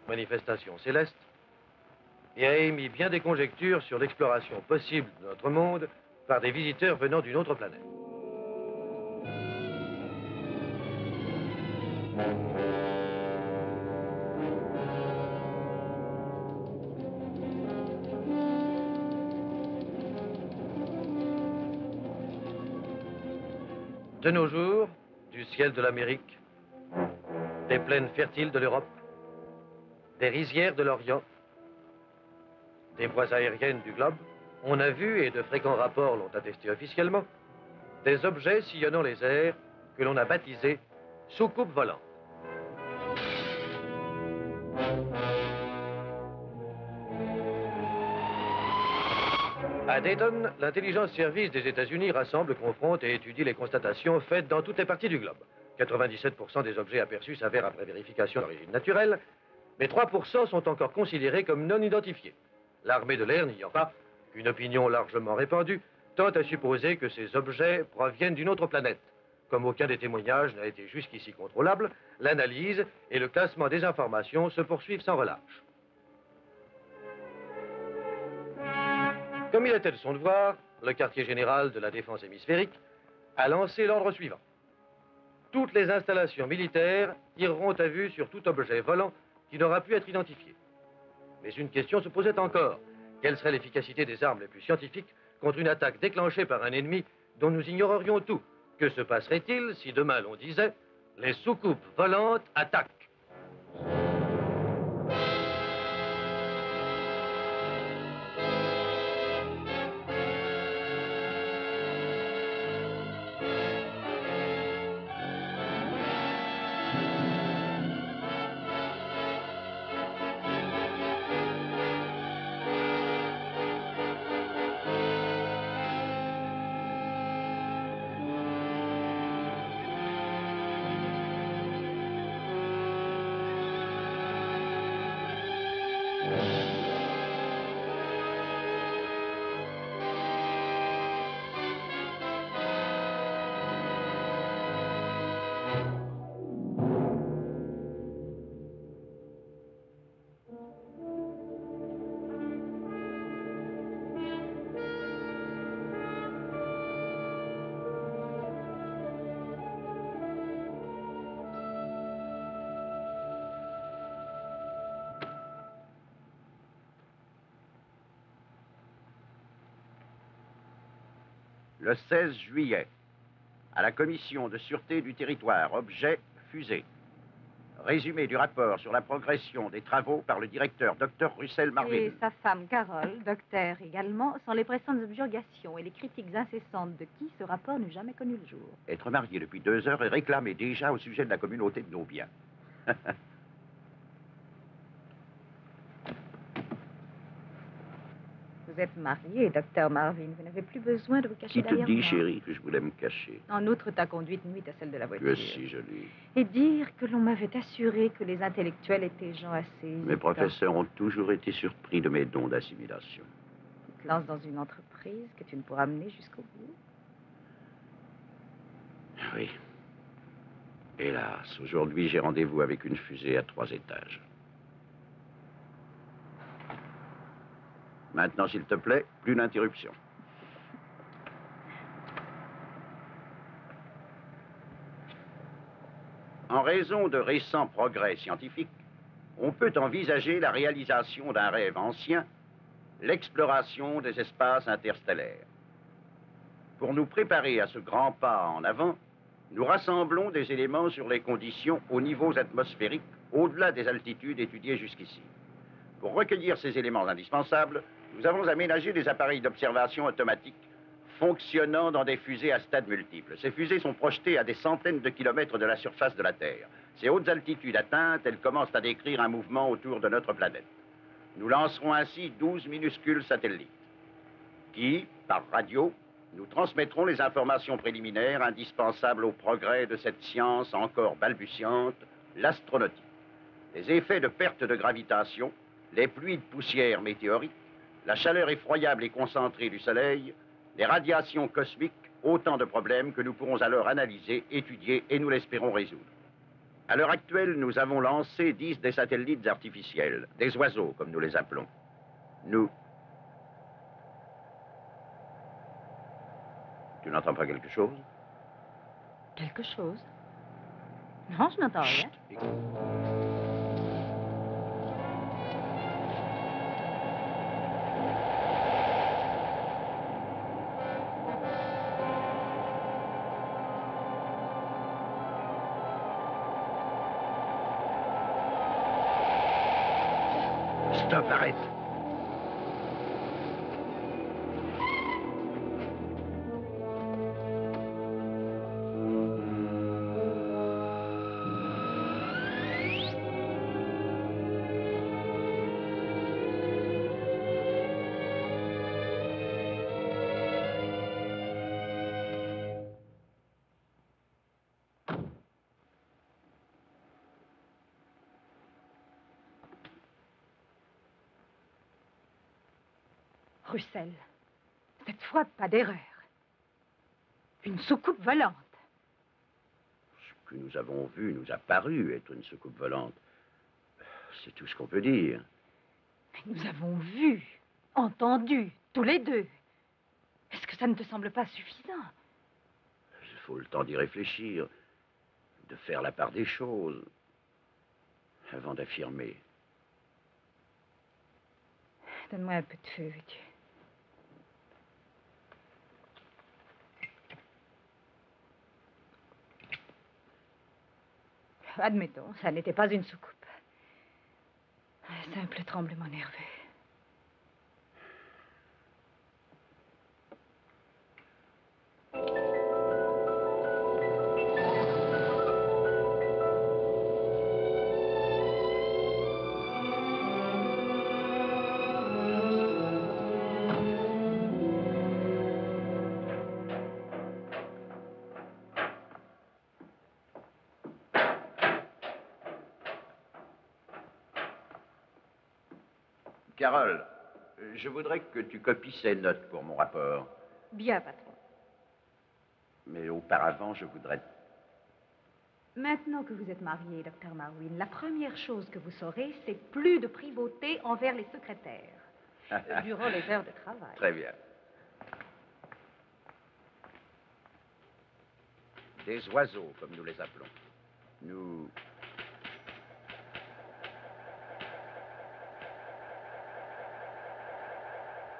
manifestations célestes et a émis bien des conjectures sur l'exploration possible de notre monde par des visiteurs venant d'une autre planète. De nos jours, du ciel de l'Amérique, des plaines fertiles de l'Europe, des rizières de l'Orient, des voies aériennes du globe, on a vu, et de fréquents rapports l'ont attesté officiellement, des objets sillonnant les airs que l'on a baptisés soucoupes volantes. À Dayton, l'intelligence service des États-Unis rassemble, confronte et étudie les constatations faites dans toutes les parties du globe. 97% des objets aperçus s'avèrent après vérification d'origine naturelle, mais 3% sont encore considérés comme non identifiés. L'armée de l'air n'ayant pas une opinion largement répandue, tente à supposer que ces objets proviennent d'une autre planète. Comme aucun des témoignages n'a été jusqu'ici contrôlable, l'analyse et le classement des informations se poursuivent sans relâche. Comme il était de son devoir, le quartier général de la défense hémisphérique a lancé l'ordre suivant. Toutes les installations militaires tireront à vue sur tout objet volant qui n'aura pu être identifié. Mais une question se posait encore. Quelle serait l'efficacité des armes les plus scientifiques contre une attaque déclenchée par un ennemi dont nous ignorerions tout? Que se passerait-il si demain l'on disait « les soucoupes volantes attaquent » ? Le 16 juillet, à la commission de sûreté du territoire, objet fusée. Résumé du rapport sur la progression des travaux par le directeur Dr Russell Marvin. Et sa femme Carole, docteur également, sont les pressantes objurgations et les critiques incessantes de qui ce rapport n'eut jamais connu le jour. Être marié depuis 2 heures et réclamer déjà au sujet de la communauté de nos biens. Vous êtes marié, docteur Marvin. Vous n'avez plus besoin de vous cacher derrière moi. Qui te dit, chérie, que je voulais me cacher? En outre, ta conduite nuit à celle de la voiture. Que si jolie. Et dire que l'on m'avait assuré que les intellectuels étaient gens assez... Mes professeurs ont toujours été surpris de mes dons d'assimilation. Tu te lances dans une entreprise que tu ne pourras mener jusqu'au bout. Oui. Hélas, aujourd'hui, j'ai rendez-vous avec une fusée à 3 étages. Maintenant, s'il te plaît, plus d'interruption. En raison de récents progrès scientifiques, on peut envisager la réalisation d'un rêve ancien, l'exploration des espaces interstellaires. Pour nous préparer à ce grand pas en avant, nous rassemblons des éléments sur les conditions aux niveaux atmosphériques au-delà des altitudes étudiées jusqu'ici. Pour recueillir ces éléments indispensables, nous avons aménagé des appareils d'observation automatique fonctionnant dans des fusées à stades multiples. Ces fusées sont projetées à des centaines de kilomètres de la surface de la Terre. Ces hautes altitudes atteintes, elles commencent à décrire un mouvement autour de notre planète. Nous lancerons ainsi 12 minuscules satellites qui, par radio, nous transmettront les informations préliminaires indispensables au progrès de cette science encore balbutiante, l'astronautique. Les effets de perte de gravitation, les pluies de poussière météorique, la chaleur effroyable et concentrée du Soleil, les radiations cosmiques, autant de problèmes que nous pourrons alors analyser, étudier et nous l'espérons résoudre. À l'heure actuelle, nous avons lancé 10 des satellites artificiels, des oiseaux, comme nous les appelons. Nous... Tu n'entends pas quelque chose? Quelque chose? Non, je n'entends rien. Stop, arrête. Russell, cette fois, pas d'erreur. Une soucoupe volante. Ce que nous avons vu nous a paru être une soucoupe volante. C'est tout ce qu'on peut dire. Mais nous avons vu, entendu, tous les deux. Est-ce que ça ne te semble pas suffisant? Il faut le temps d'y réfléchir, de faire la part des choses, avant d'affirmer. Donne-moi un peu de feu, veux-tu? Admettons, ça n'était pas une soucoupe. Un simple tremblement nerveux. Carole, je voudrais que tu copies ces notes pour mon rapport. Bien, patron. Mais auparavant, je voudrais... Maintenant que vous êtes marié, docteur Marwin, la première chose que vous saurez, c'est plus de privauté envers les secrétaires durant les heures de travail. Très bien. Des oiseaux, comme nous les appelons. Nous...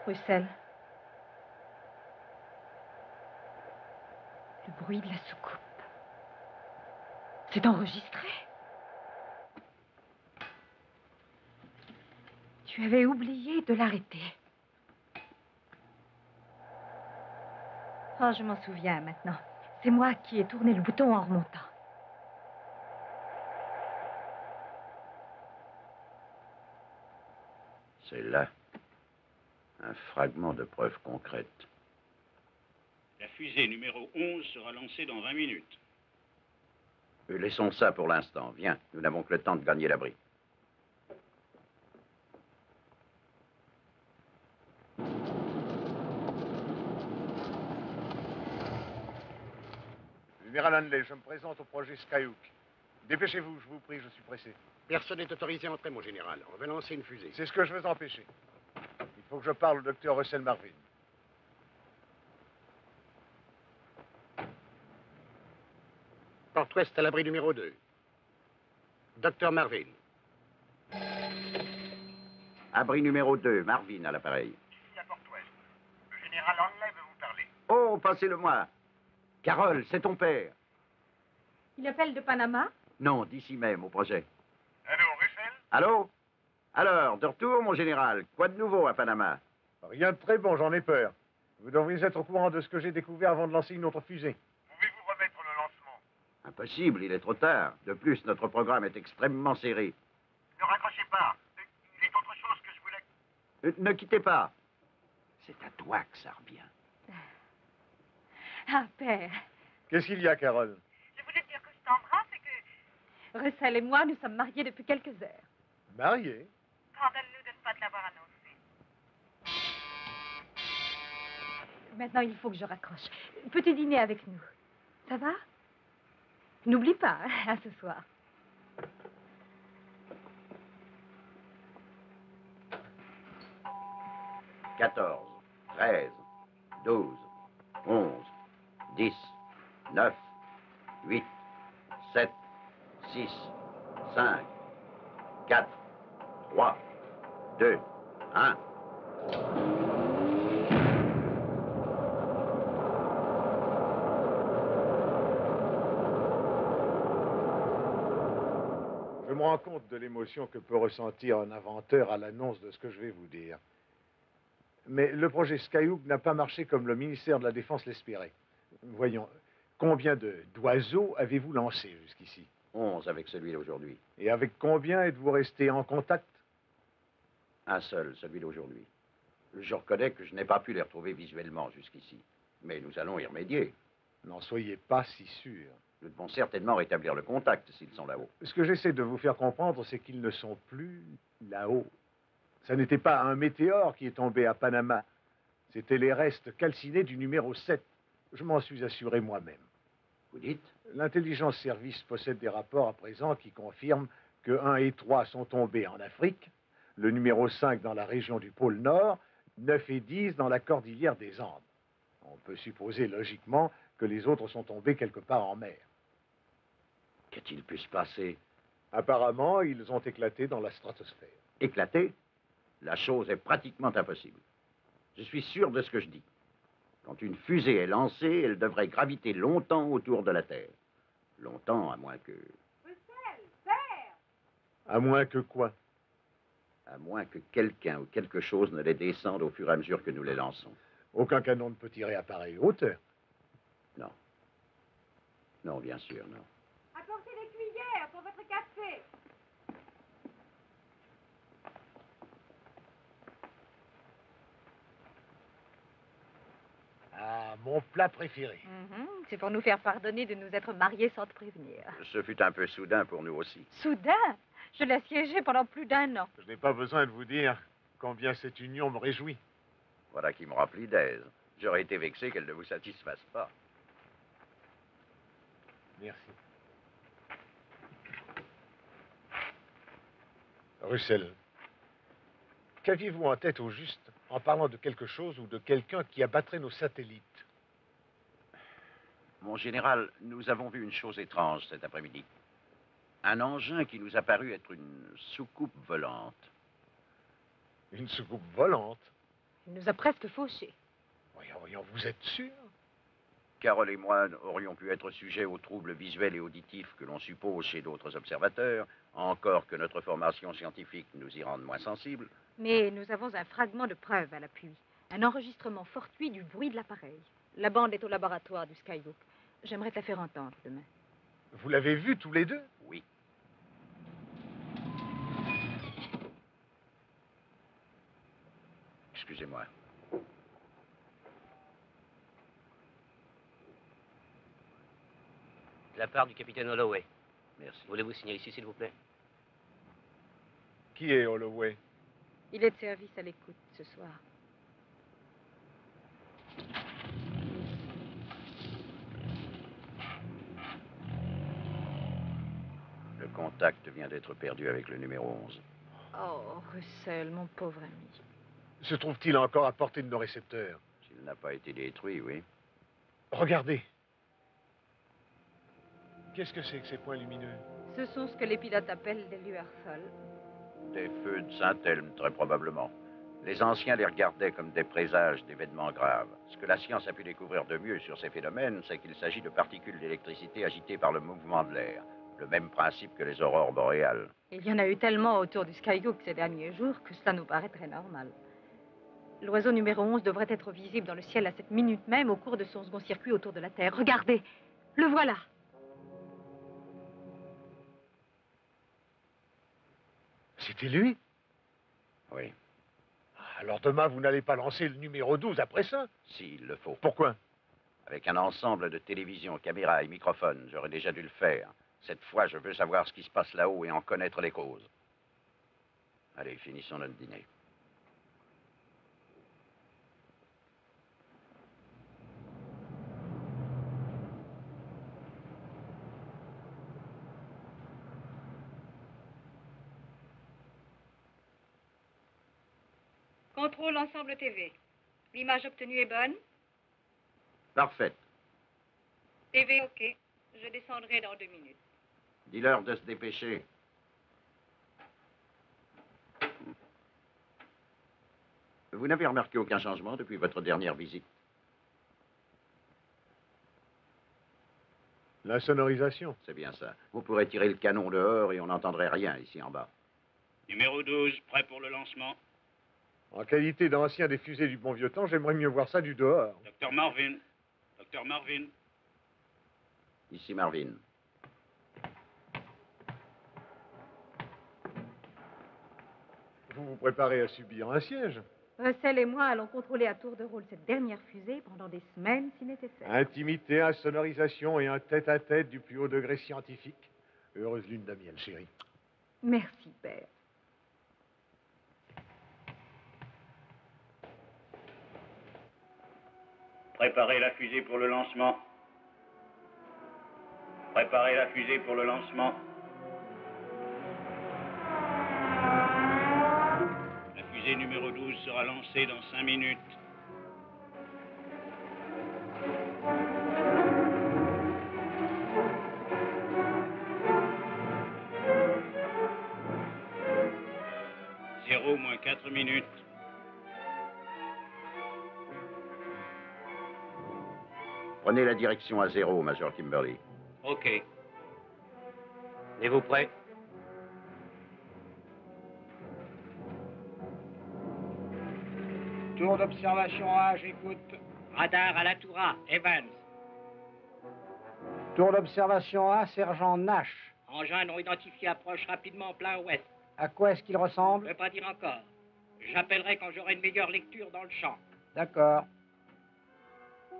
Russell. Le bruit de la soucoupe. C'est enregistré. Tu avais oublié de l'arrêter. Oh, je m'en souviens maintenant. C'est moi qui ai tourné le bouton en remontant. C'est là un fragment de preuve concrète. La fusée numéro 11 sera lancée dans 20 minutes. Laissons ça pour l'instant. Viens, nous n'avons que le temps de gagner l'abri. Amiral Hanley, je me présente au projet Skyhook. Dépêchez-vous, je vous prie, je suis pressé. Personne n'est autorisé à entrer, mon général. On va lancer une fusée. C'est ce que je veux empêcher. Il faut que je parle au docteur Russell Marvin. Porte ouest à l'abri numéro 2. Docteur Marvin. Abri numéro 2, Marvin à l'appareil. Ici à porte ouest. Le général Hanley veut vous parler. Oh, passez-le-moi. Carole, c'est ton père. Il appelle de Panama? Non, d'ici même, au projet. Allô, Russell? Allô? Alors, de retour, mon général. Quoi de nouveau à Panama? Rien de très bon, j'en ai peur. Vous devriez être au courant de ce que j'ai découvert avant de lancer une autre fusée. Pouvez-vous remettre le lancement? Impossible, il est trop tard. De plus, notre programme est extrêmement serré. Ne raccrochez pas. Il est autre chose que je voulais... Ne quittez pas. C'est à toi que ça revient. Ah, père. Qu'est-ce qu'il y a, Carole? Je voulais dire que je t'embrasse et que... Russell et moi, nous sommes mariés depuis quelques heures. Marié? Pardonne-nous de ne pas te l'avoir annoncé. Maintenant, il faut que je raccroche. Petit dîner avec nous. Ça va? N'oublie pas, hein, à ce soir. 14, 13, 12, 11, 10, 9, 8, 7, 6, 5, 4, 3, 2, 1. Je me rends compte de l'émotion que peut ressentir un inventeur à l'annonce de ce que je vais vous dire. Mais le projet Skyhook n'a pas marché comme le ministère de la Défense l'espérait. Voyons, combien d'oiseaux avez-vous lancé jusqu'ici? 11 avec celui d'aujourd'hui. Et avec combien êtes-vous resté en contact? Un seul, celui d'aujourd'hui. Je reconnais que je n'ai pas pu les retrouver visuellement jusqu'ici. Mais nous allons y remédier. N'en soyez pas si sûr. Nous devons certainement rétablir le contact s'ils sont là-haut. Ce que j'essaie de vous faire comprendre, c'est qu'ils ne sont plus là-haut. Ça n'était pas un météore qui est tombé à Panama. C'était les restes calcinés du numéro 7. Je m'en suis assuré moi-même. Vous dites? L'intelligence service possède des rapports à présent qui confirment que 1 et 3 sont tombés en Afrique, le numéro 5 dans la région du pôle Nord, 9 et 10 dans la cordillère des Andes. On peut supposer logiquement que les autres sont tombés quelque part en mer. Qu'a-t-il pu se passer? Apparemment, ils ont éclaté dans la stratosphère. Éclater? La chose est pratiquement impossible. Je suis sûr de ce que je dis. Quand une fusée est lancée, elle devrait graviter longtemps autour de la Terre. Longtemps, à moins que... À moins que quoi? À moins que quelqu'un ou quelque chose ne les descende au fur et à mesure que nous les lançons. Aucun canon ne peut tirer à pareille hauteur. Non. Non, bien sûr, non. Apportez les cuillères pour votre café. Ah, mon plat préféré. C'est pour nous faire pardonner de nous être mariés sans te prévenir. Ce fut un peu soudain pour nous aussi. Soudain, je l'ai assiégé pendant plus d'1 an. Je n'ai pas besoin de vous dire combien cette union me réjouit. Voilà qui me remplit d'aise. J'aurais été vexé qu'elle ne vous satisfasse pas. Merci. Russell, qu'aviez-vous en tête au juste en parlant de quelque chose ou de quelqu'un qui abattrait nos satellites? Mon général, nous avons vu une chose étrange cet après-midi. Un engin qui nous a paru être une soucoupe volante. Une soucoupe volante? Il nous a presque fauchés. Voyons, vous êtes sûr? Carole et moi aurions pu être sujets aux troubles visuels et auditifs que l'on suppose chez d'autres observateurs, encore que notre formation scientifique nous y rende moins sensibles. Mais nous avons un fragment de preuve à l'appui. Un enregistrement fortuit du bruit de l'appareil. La bande est au laboratoire du Skyhook. J'aimerais te la faire entendre demain. Vous l'avez vu tous les deux? Oui. Excusez-moi. De la part du capitaine Holloway. Merci. Voulez-vous signer ici, s'il vous plaît? Qui est Holloway? Il est de service à l'écoute ce soir. Le contact vient d'être perdu avec le numéro 11. Oh, Russell, mon pauvre ami. Se trouve-t-il encore à portée de nos récepteurs? S'il n'a pas été détruit, oui. Regardez. Qu'est-ce que c'est que ces points lumineux? Ce sont ce que les pilotes appellent des lueurs folles. Des feux de Saint-Elme, très probablement. Les anciens les regardaient comme des présages d'événements graves. Ce que la science a pu découvrir de mieux sur ces phénomènes, c'est qu'il s'agit de particules d'électricité agitées par le mouvement de l'air. Le même principe que les aurores boréales. Il y en a eu tellement autour du Skyhook ces derniers jours que cela nous paraît très normal. L'oiseau numéro 11 devrait être visible dans le ciel à cette minute même au cours de son second circuit autour de la Terre. Regardez, le voilà. C'était lui? Oui, Alors demain, vous n'allez pas lancer le numéro 12 après ça? s'il le faut. Pourquoi? Avec un ensemble de télévision, caméras et microphones, j'aurais déjà dû le faire. Cette fois, je veux savoir ce qui se passe là-haut et en connaître les causes. Allez, finissons notre dîner. Contrôle ensemble TV. L'image obtenue est bonne? Parfaite. TV OK. Je descendrai dans 2 minutes. Dis-leur de se dépêcher. Vous n'avez remarqué aucun changement depuis votre dernière visite? La sonorisation. C'est bien ça. Vous pourrez tirer le canon dehors et on n'entendrait rien ici en bas. Numéro 12, prêt pour le lancement. En qualité d'ancien des fusées du bon vieux temps, j'aimerais mieux voir ça du dehors. Docteur Marvin. Docteur Marvin. Ici Marvin. Vous vous préparez à subir un siège. Russell et moi allons contrôler à tour de rôle cette dernière fusée pendant des semaines si nécessaire. Intimité, insonorisation et un tête-à-tête du plus haut degré scientifique. Heureuse lune de miel, chérie. Merci, père. Préparez la fusée pour le lancement. Préparez la fusée pour le lancement. La fusée numéro 12 sera lancée dans 5 minutes. Zéro moins 4 minutes. Prenez la direction à 0, Major Kimberly. OK. Êtes-vous prêt? Tour d'observation A, j'écoute. Radar à la tour A, Evans. Tour d'observation A, sergent Nash. Engin non identifié approche rapidement plein ouest. À quoi est-ce qu'il Je ressemble? ne peux pas dire encore. J'appellerai quand j'aurai une meilleure lecture dans le champ. D'accord.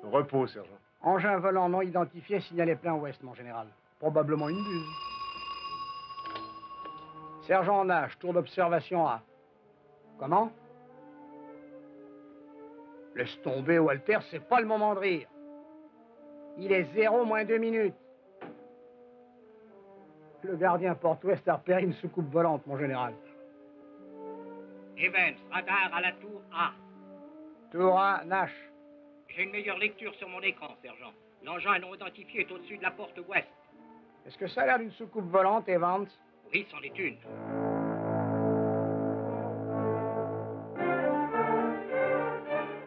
Repos, sergent. Engin volant non identifié signalé plein ouest, mon général. Probablement une buse. Sergent Nash, tour d'observation A. Comment? Laisse tomber, Walter, c'est pas le moment de rire. Il est 0 moins 2 minutes. Le gardien porte-ouest a repéré une soucoupe volante, mon général. Evans, radar à la tour A. Tour A, Nash. J'ai une meilleure lecture sur mon écran, sergent. L'engin non identifié est au-dessus de la porte ouest. Est-ce que ça a l'air d'une soucoupe volante, Evans? Oui, c'en est une.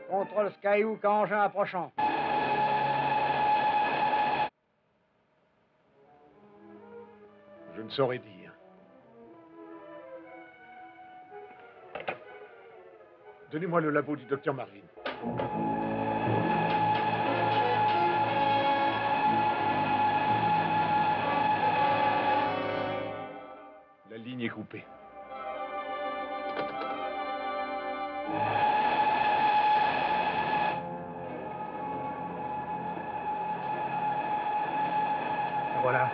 Contrôle Skyhook, engin approchant. Je ne saurais dire. Donnez-moi le labo du docteur Marvin. La ligne est coupée. Voilà.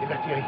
Il atterrit.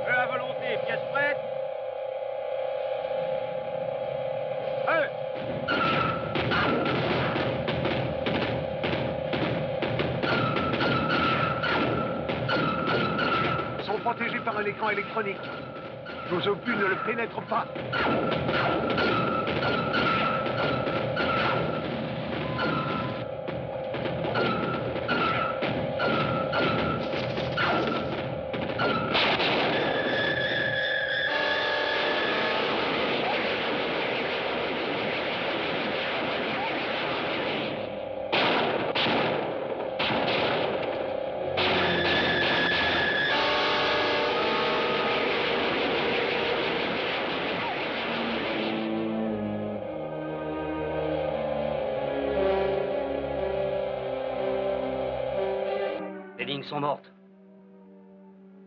Feu à volonté, pièce prête. Feu! Ils sont protégés par un écran électronique. Nos obus ne le pénètrent pas. Les lignes sont mortes.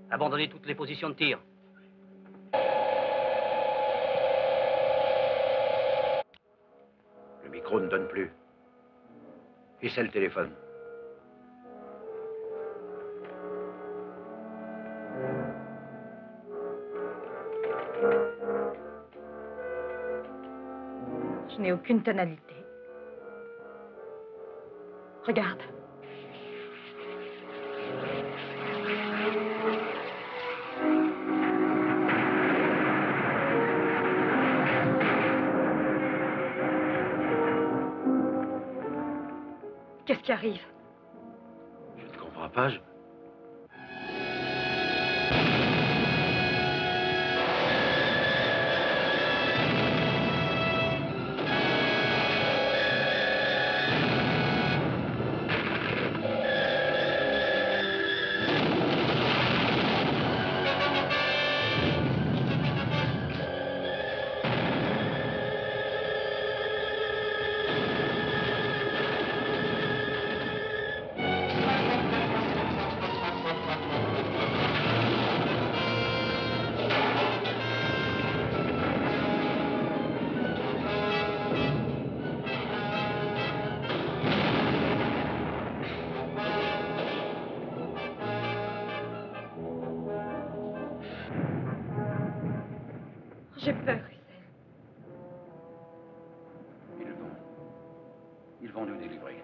Abandonnez toutes les positions de tir. Le micro ne donne plus. Et c'est le téléphone. Je n'ai aucune tonalité. Regarde. Qu'est-ce qui arrive? Je ne comprends pas, J'ai peur, Russell. Ils vont nous délivrer.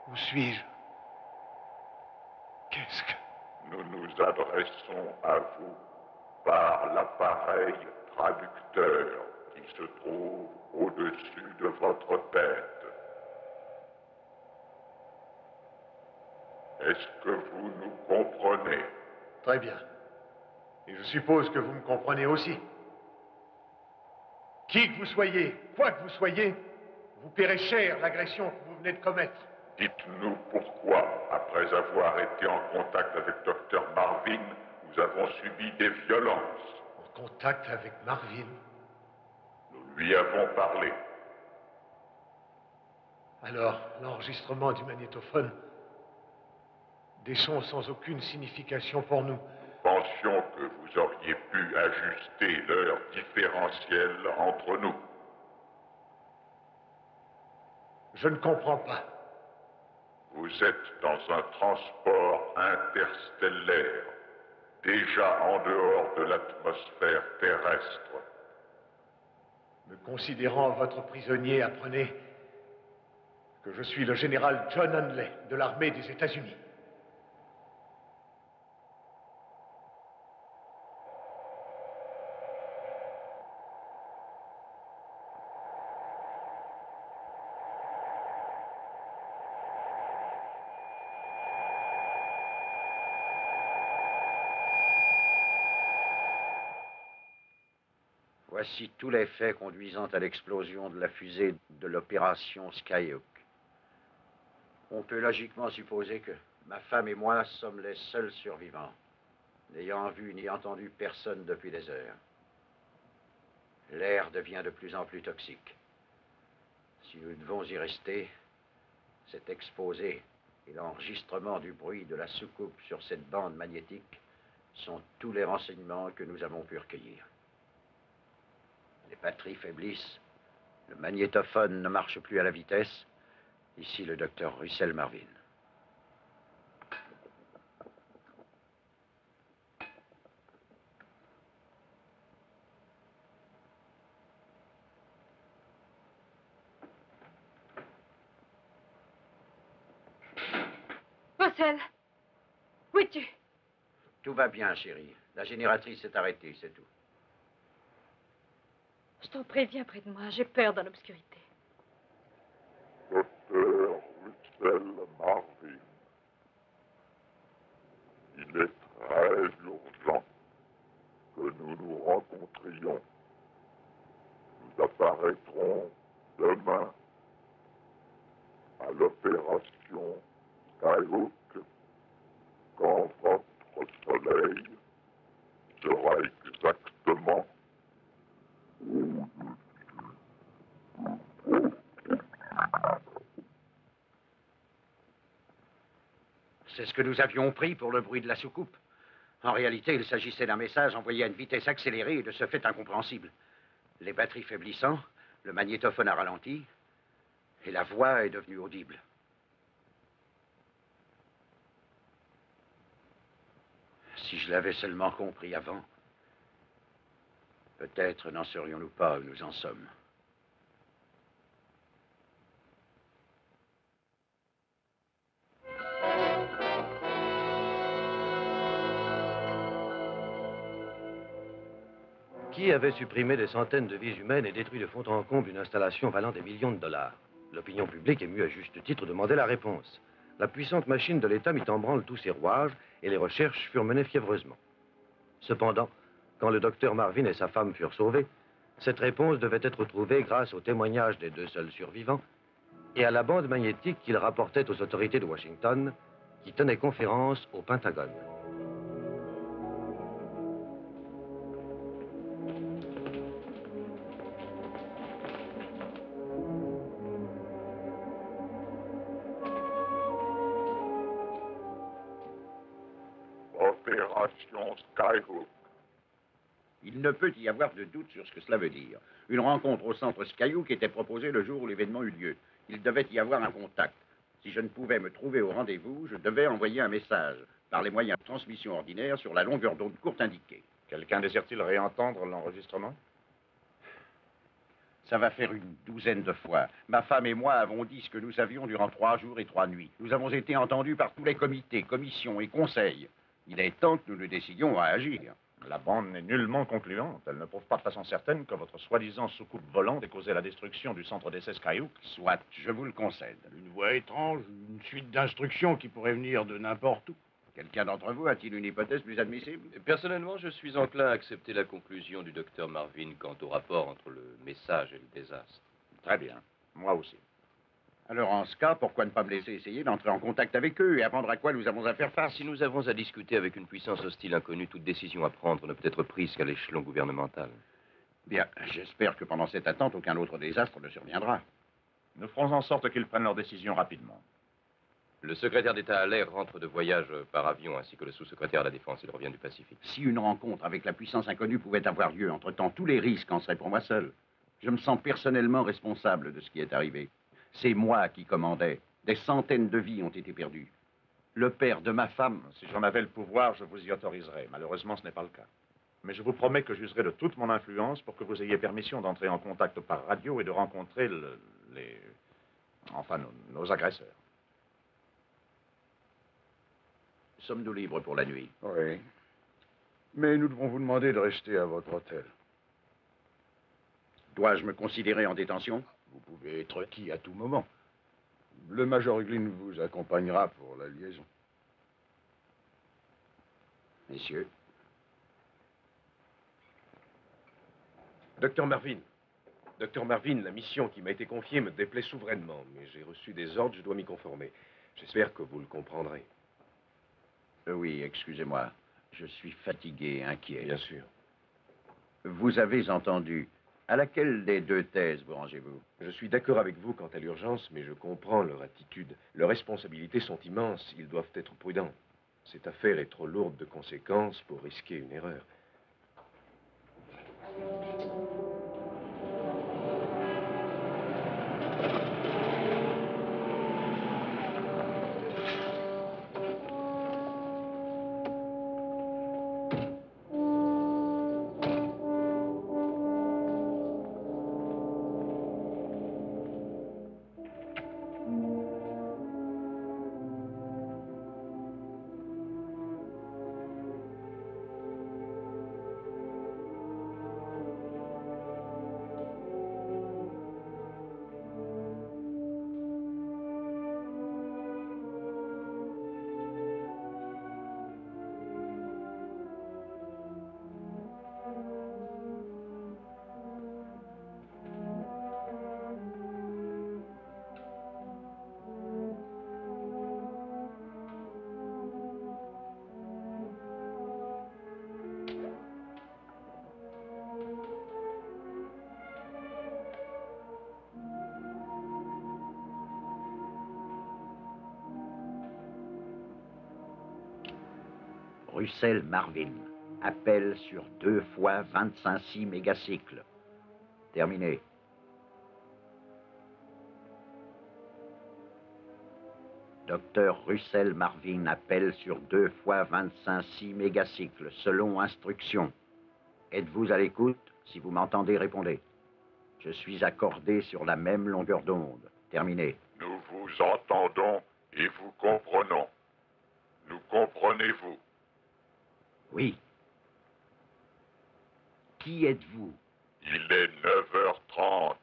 Où suis-je? Qu'est-ce que... Nous nous adressons à vous par l'appareil traducteur qui se trouve au-dessus de votre tête. Est-ce que vous nous comprenez? Très bien. Et je suppose que vous me comprenez aussi. Qui que vous soyez, quoi que vous soyez, vous paierez cher l'agression que vous venez de commettre. Dites-nous pourquoi, après avoir été en contact avec Dr Marvin, nous avons subi des violences. En contact avec Marvin? Nous lui avons parlé. Alors, l'enregistrement du magnétophone, des sons sans aucune signification pour nous. Pensions que vous auriez pu ajuster l'heure différentielle entre nous. Je ne comprends pas. Vous êtes dans un transport interstellaire, déjà en dehors de l'atmosphère terrestre. Me considérant votre prisonnier, apprenez que je suis le général John Hunley de l'armée des États-Unis. Voici tous les faits conduisant à l'explosion de la fusée de l'opération Skyhook. On peut logiquement supposer que ma femme et moi sommes les seuls survivants, n'ayant vu ni entendu personne depuis des heures. L'air devient de plus en plus toxique. Si nous devons y rester, cet exposé et l'enregistrement du bruit de la soucoupe sur cette bande magnétique sont tous les renseignements que nous avons pu recueillir. Les batteries faiblissent, le magnétophone ne marche plus à la vitesse. Ici le docteur Russell Marvin. Russell, où es-tu? Tout va bien, chérie. La génératrice s'est arrêtée, c'est tout. Je t'en préviens près de moi, j'ai peur dans l'obscurité. Docteur Russell Marvin, il est très urgent que nous nous rencontrions. Nous apparaîtrons demain à l'opération Skyhook quand votre soleil sera exactement C'est ce que nous avions pris pour le bruit de la soucoupe. En réalité, il s'agissait d'un message envoyé à une vitesse accélérée et de ce fait incompréhensible. Les batteries faiblissant, le magnétophone a ralenti et la voix est devenue audible. Si je l'avais seulement compris avant, peut-être n'en serions-nous pas où nous en sommes. Qui avait supprimé des centaines de vies humaines et détruit de fond en comble une installation valant des millions de dollars? L'opinion publique, émue à juste titre, demandait la réponse. La puissante machine de l'État mit en branle tous ses rouages et les recherches furent menées fiévreusement. Cependant, quand le docteur Marvin et sa femme furent sauvés, cette réponse devait être trouvée grâce au témoignage des deux seuls survivants et à la bande magnétique qu'ils rapportaient aux autorités de Washington qui tenaient conférence au Pentagone. Opération Skyhook. Il ne peut y avoir de doute sur ce que cela veut dire. Une rencontre au centre Skyhook était proposée le jour où l'événement eut lieu. Il devait y avoir un contact. Si je ne pouvais me trouver au rendez-vous, je devais envoyer un message par les moyens de transmission ordinaires sur la longueur d'onde courte indiquée. Quelqu'un désire-t-il réentendre l'enregistrement? Ça va faire une douzaine de fois. Ma femme et moi avons dit ce que nous savions durant 3 jours et 3 nuits. Nous avons été entendus par tous les comités, commissions et conseils. Il est temps que nous nous décidions à agir. La bande n'est nullement concluante. Elle ne prouve pas de façon certaine que votre soi-disant soucoupe volante ait causé la destruction du centre d'essai Skyhook. Soit, je vous le concède. Une voix étrange, une suite d'instructions qui pourrait venir de n'importe où. Quelqu'un d'entre vous a-t-il une hypothèse plus admissible? Personnellement, je suis enclin à accepter la conclusion du docteur Marvin quant au rapport entre le message et le désastre. Très bien. Moi aussi. Alors, en ce cas, pourquoi ne pas me laisser essayer d'entrer en contact avec eux et apprendre à quoi nous avons à faire face? Si nous avons à discuter avec une puissance hostile inconnue, toute décision à prendre ne peut être prise qu'à l'échelon gouvernemental. Bien, j'espère que pendant cette attente, aucun autre désastre ne surviendra. Nous ferons en sorte qu'ils prennent leur décision rapidement. Le secrétaire d'État à l'air rentre de voyage par avion, ainsi que le sous-secrétaire à la Défense. Il revient du Pacifique. Si une rencontre avec la puissance inconnue pouvait avoir lieu, entre-temps, tous les risques en seraient pour moi seul. Je me sens personnellement responsable de ce qui est arrivé. C'est moi qui commandais. Des centaines de vies ont été perdues. Le père de ma femme... Si j'en avais le pouvoir, je vous y autoriserais. Malheureusement, ce n'est pas le cas. Mais je vous promets que j'userai de toute mon influence pour que vous ayez permission d'entrer en contact par radio et de rencontrer nos agresseurs. Sommes-nous libres pour la nuit? Oui. Mais nous devons vous demander de rester à votre hôtel. Dois-je me considérer en détention? Vous pouvez être requis à tout moment. Le major Glynn vous accompagnera pour la liaison. Messieurs. Docteur Marvin. Docteur Marvin, la mission qui m'a été confiée me déplaît souverainement, mais j'ai reçu des ordres, je dois m'y conformer. J'espère que vous le comprendrez. Oui, excusez-moi. Je suis fatigué, inquiet. Bien sûr. Vous avez entendu. À laquelle des deux thèses vous rangez-vous? Je suis d'accord avec vous quant à l'urgence, mais je comprends leur attitude. Leurs responsabilités sont immenses. Ils doivent être prudents. Cette affaire est trop lourde de conséquences pour risquer une erreur. Russell Marvin. Appel sur 2 fois 25 mégacycles. Terminé. Docteur Russell Marvin appelle sur 2 fois 25 mégacycles, selon instruction. Êtes-vous à l'écoute? Si vous m'entendez, répondez. Je suis accordé sur la même longueur d'onde. Terminé. Nous vous entendons et vous comprenons. Nous comprenez-vous? Oui. Qui êtes-vous? Il est 9h30,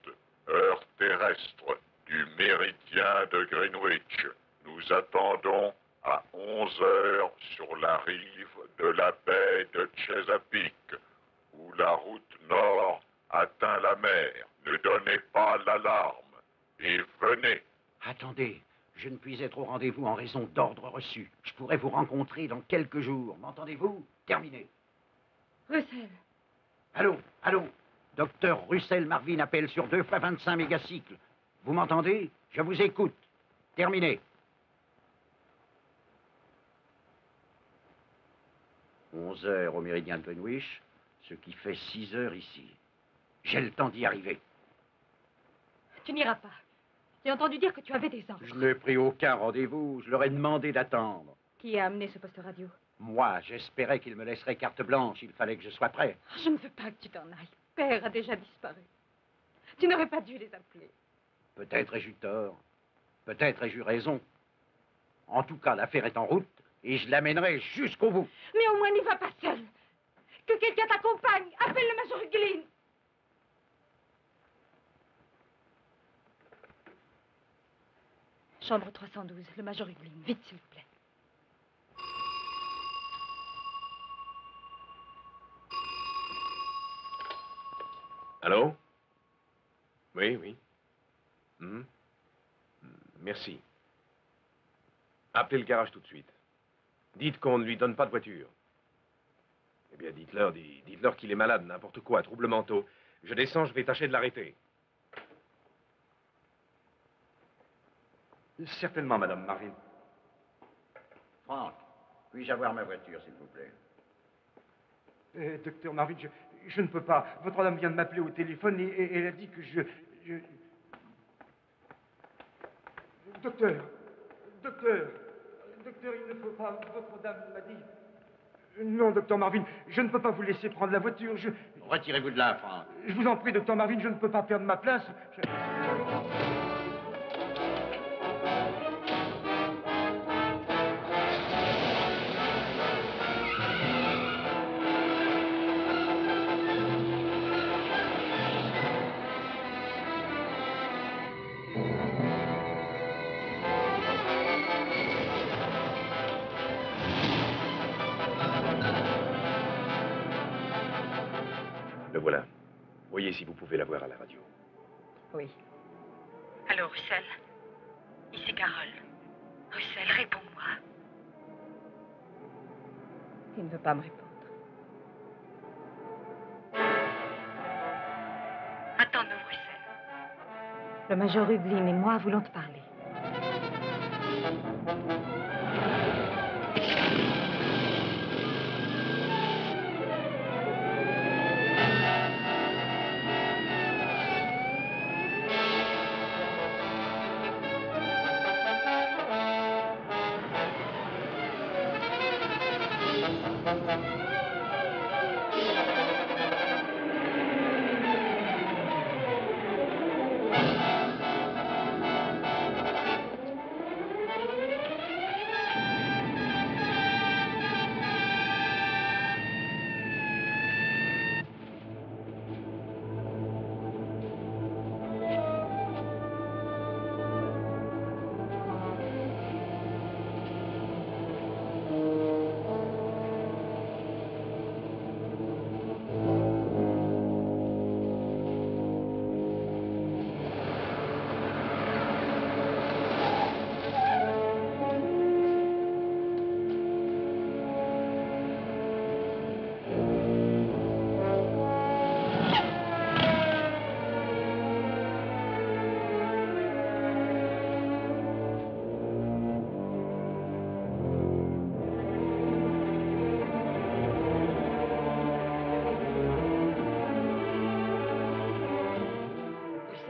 heure terrestre, du méridien de Greenwich. Nous attendons à 11h sur la rive de la baie de Chesapeake, où la route nord atteint la mer. Ne donnez pas l'alarme et venez. Attendez, je ne puis être au rendez-vous en raison d'ordre reçu. Je pourrais vous rencontrer dans quelques jours. M'entendez-vous? Terminé. Russell. Allô, allô. Docteur Russell Marvin appelle sur 2 fois 25 mégacycles. Vous m'entendez? Je vous écoute. Terminé. 11h au méridien de Greenwich, ce qui fait 6h ici. J'ai le temps d'y arriver. Tu n'iras pas. J'ai entendu dire que tu avais des ordres. Je n'ai pris aucun rendez-vous. Je leur ai demandé d'attendre. Qui a amené ce poste radio? Moi, j'espérais qu'il me laisserait carte blanche. Il fallait que je sois prêt. Je ne veux pas que tu t'en ailles. Père a déjà disparu. Tu n'aurais pas dû les appeler. Peut-être ai-je eu tort. Peut-être ai-je eu raison. En tout cas, l'affaire est en route et je l'amènerai jusqu'au bout. Mais au moins, n'y va pas seul. Que quelqu'un t'accompagne. Appelle le major Glynn. Chambre 312, le major Glynn. Vite, s'il vous plaît. Allô? Oui, oui. Merci. Appelez le garage tout de suite. Dites qu'on ne lui donne pas de voiture. Eh bien, dites-leur qu'il est malade, n'importe quoi, trouble mentaux. Je descends, je vais tâcher de l'arrêter. Certainement, Madame Marvin. Franck, puis-je avoir ma voiture, s'il vous plaît? Docteur Marvin, je ne peux pas. Votre dame vient de m'appeler au téléphone et elle a dit que je... Docteur, il ne faut pas. Votre dame m'a dit... Non, docteur Marvin, je ne peux pas vous laisser prendre la voiture. Retirez-vous de là, Franck. Je vous en prie, docteur Marvin, je ne peux pas perdre ma place. Le voilà. Voyez si vous pouvez la voir à la radio. Oui. Allô, Russell. Ici Carole. Russell, réponds-moi. Il ne veut pas me répondre. Attends-nous, Russell. Le major Glynn et moi voulons te parler.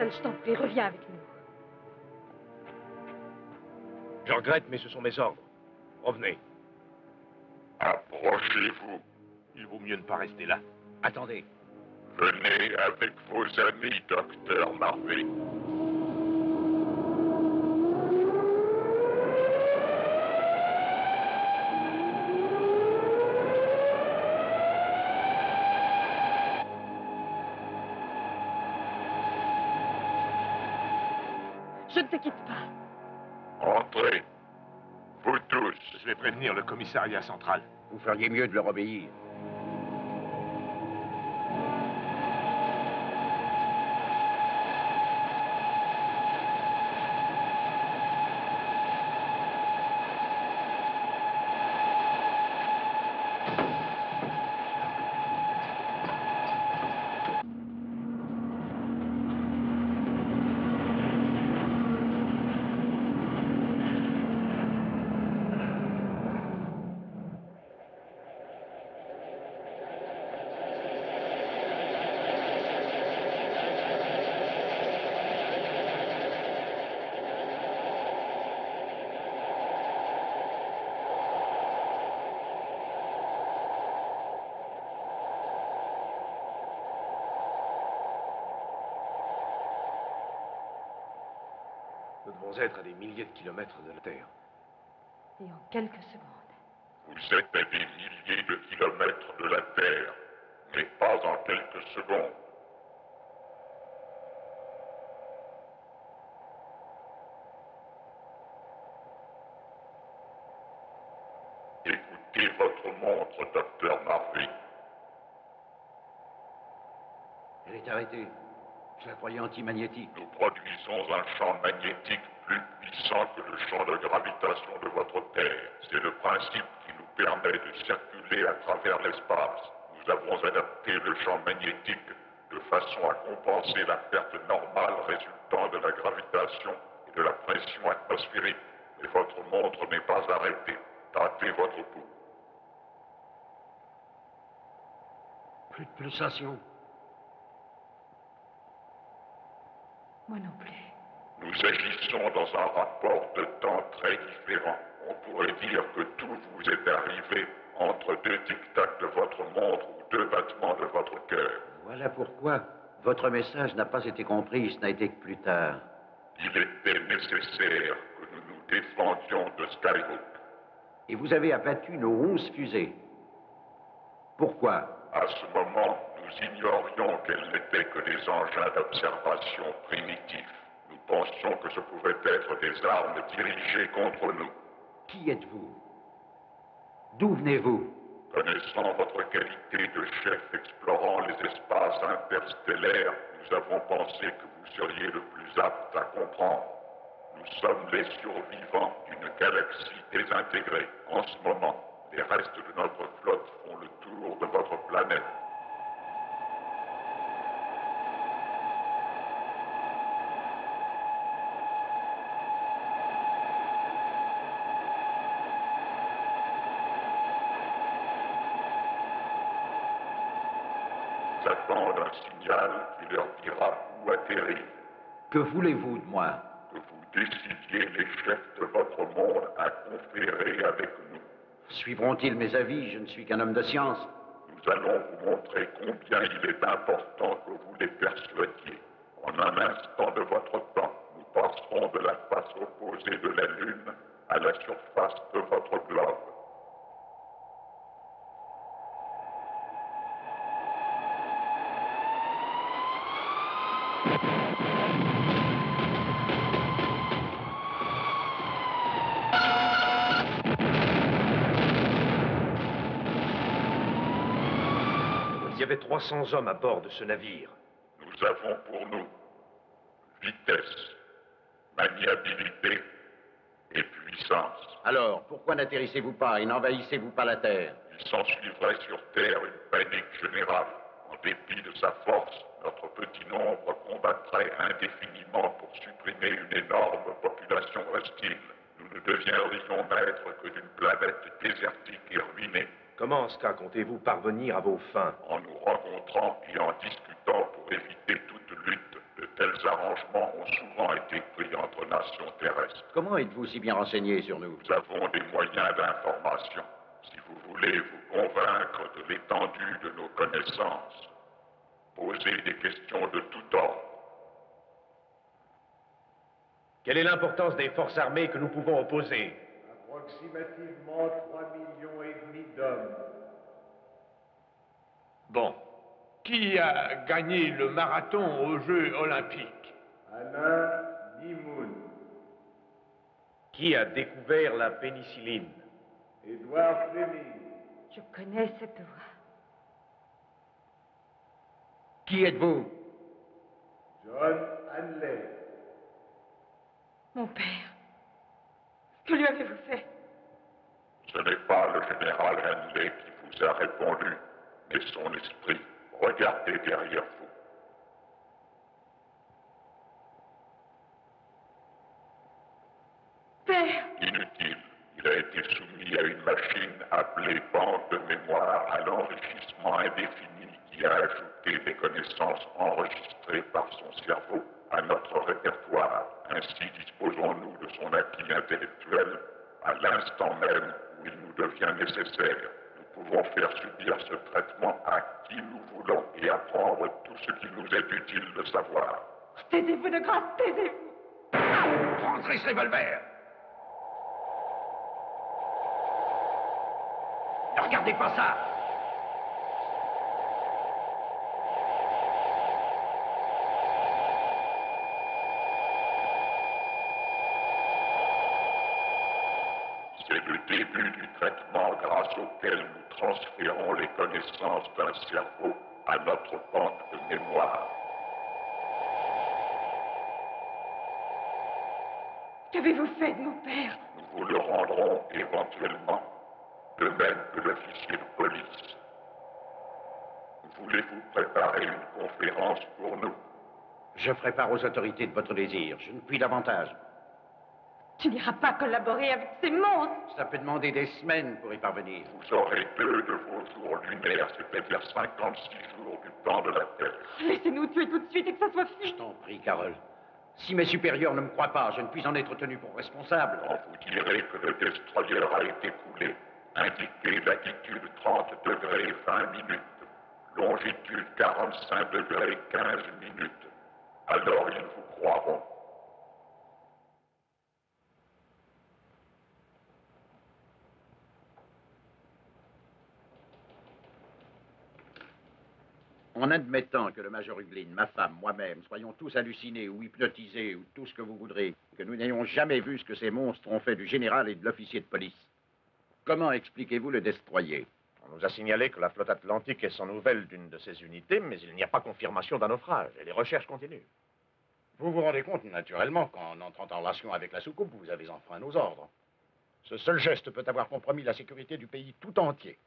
Marcel, je t'en prie, reviens avec nous. Je regrette, mais ce sont mes ordres. Revenez. Approchez-vous. Il vaut mieux ne pas rester là. Attendez. Venez avec vos amis, docteur Marvin. Je ne te quitte pas. Entrez. Vous tous. Je vais prévenir le commissariat central. Vous feriez mieux de leur obéir. Nous devons être à des milliers de kilomètres de la Terre. Et en quelques secondes. Vous êtes à des milliers de kilomètres de la Terre, mais pas en quelques secondes. Écoutez votre montre, docteur Marvin. Elle est arrêtée. Je la croyais antimagnétique. Nous produisons un champ magnétique plus puissant que le champ de gravitation de votre Terre. C'est le principe qui nous permet de circuler à travers l'espace. Nous avons adapté le champ magnétique de façon à compenser la perte normale résultant de la gravitation et de la pression atmosphérique. Mais votre montre n'est pas arrêtée. Tâtez votre pouls. Plus de pulsation. Moi non plus. Nous agissons dans un rapport de temps très différent. On pourrait dire que tout vous est arrivé entre deux tic-tac de votre montre ou deux battements de votre cœur. Voilà pourquoi votre message n'a pas été compris, ce n'a été que plus tard. Il était nécessaire que nous nous défendions de Skyhook. Et vous avez abattu nos 11 fusées. Pourquoi? À ce moment, nous ignorions qu'elles n'étaient que des engins d'observation primitifs. Nous pensions que ce pouvaient être des armes dirigées contre nous. Qui êtes-vous? D'où venez-vous? Connaissant votre qualité de chef explorant les espaces interstellaires, nous avons pensé que vous seriez le plus apte à comprendre. Nous sommes les survivants d'une galaxie désintégrée. En ce moment, les restes de notre flotte font le tour de votre planète. Ils attendent un signal qui leur dira où atterrir. Que voulez-vous de moi? Que vous décidiez les chefs de votre monde à conférer avec nous. Suivront-ils mes avis? Je ne suis qu'un homme de science. Nous allons vous montrer combien il est important que vous les persuadiez. En un instant de votre temps, nous passerons de la face opposée de la Lune à la surface de votre globe. Il y avait 300 hommes à bord de ce navire. Nous avons pour nous vitesse, maniabilité et puissance. Alors, pourquoi n'atterrissez-vous pas et n'envahissez-vous pas la Terre? Il s'ensuivrait sur Terre une panique générale. En dépit de sa force, notre petit nombre combattrait indéfiniment pour supprimer une énorme population hostile. Nous ne deviendrions maîtres que d'une planète désertique et ruinée. Comment, Ska, comptez-vous parvenir à vos fins? En nous rencontrant et en discutant pour éviter toute lutte, de tels arrangements ont souvent été pris entre nations terrestres. Comment êtes-vous si bien renseigné sur nous? Nous avons des moyens d'information. Si vous voulez vous convaincre de l'étendue de nos connaissances, posez des questions de tout ordre. Quelle est l'importance des forces armées que nous pouvons opposer? Approximativement 3,5 millions d'hommes. Bon. Qui a gagné le marathon aux Jeux Olympiques? Alain Nimoun. Qui a découvert la pénicilline? Édouard Fleming. Je connais cette voix. Qui êtes-vous? John Hanley. Mon père. Que lui avez-vous fait? Ce n'est pas le général Henley qui vous a répondu, mais son esprit. Regardez derrière vous. Père! Inutile. Il a été soumis à une machine appelée banque de mémoire à l'enrichissement indéfini qui a ajouté des connaissances enregistrées par son cerveau à notre répertoire. Ainsi disposons-nous de son acquis intellectuel à l'instant même où il nous devient nécessaire. Nous pouvons faire subir ce traitement à qui nous voulons et apprendre tout ce qui nous est utile de savoir. Taisez-vous de grâce, taisez-vous! Rentrez ce revolver! Ne regardez pas ça! C'est le début du traitement grâce auquel nous transférons les connaissances d'un cerveau à notre banque de mémoire. Qu'avez-vous fait de mon père? Nous vous le rendrons éventuellement, de même que l'officier de police. Voulez-vous préparer une conférence pour nous? Je ferai part aux autorités de votre désir. Je ne puis davantage. Tu n'iras pas collaborer avec ces monstres! Ça peut demander des semaines pour y parvenir. Vous aurez 2 de vos jours lunaires, c'est-à-dire 56 jours du temps de la Terre. Laissez-nous tuer tout de suite et que ça soit fini! Je t'en prie, Carole. Si mes supérieurs ne me croient pas, je ne puis en être tenu pour responsable. Quand vous direz que le destroyer a été coulé, indiquez latitude 30 degrés 20 minutes, longitude 45 degrés 15 minutes. Alors ils vous croiront. En admettant que le major Huglin, ma femme, moi-même, soyons tous hallucinés ou hypnotisés ou tout ce que vous voudrez, que nous n'ayons jamais vu ce que ces monstres ont fait du général et de l'officier de police, comment expliquez-vous le destroyer? On nous a signalé que la flotte atlantique est sans nouvelles d'une de ces unités, mais il n'y a pas confirmation d'un naufrage et les recherches continuent. Vous vous rendez compte, naturellement, qu'en entrant en relation avec la soucoupe, vous avez enfreint nos ordres. Ce seul geste peut avoir compromis la sécurité du pays tout entier.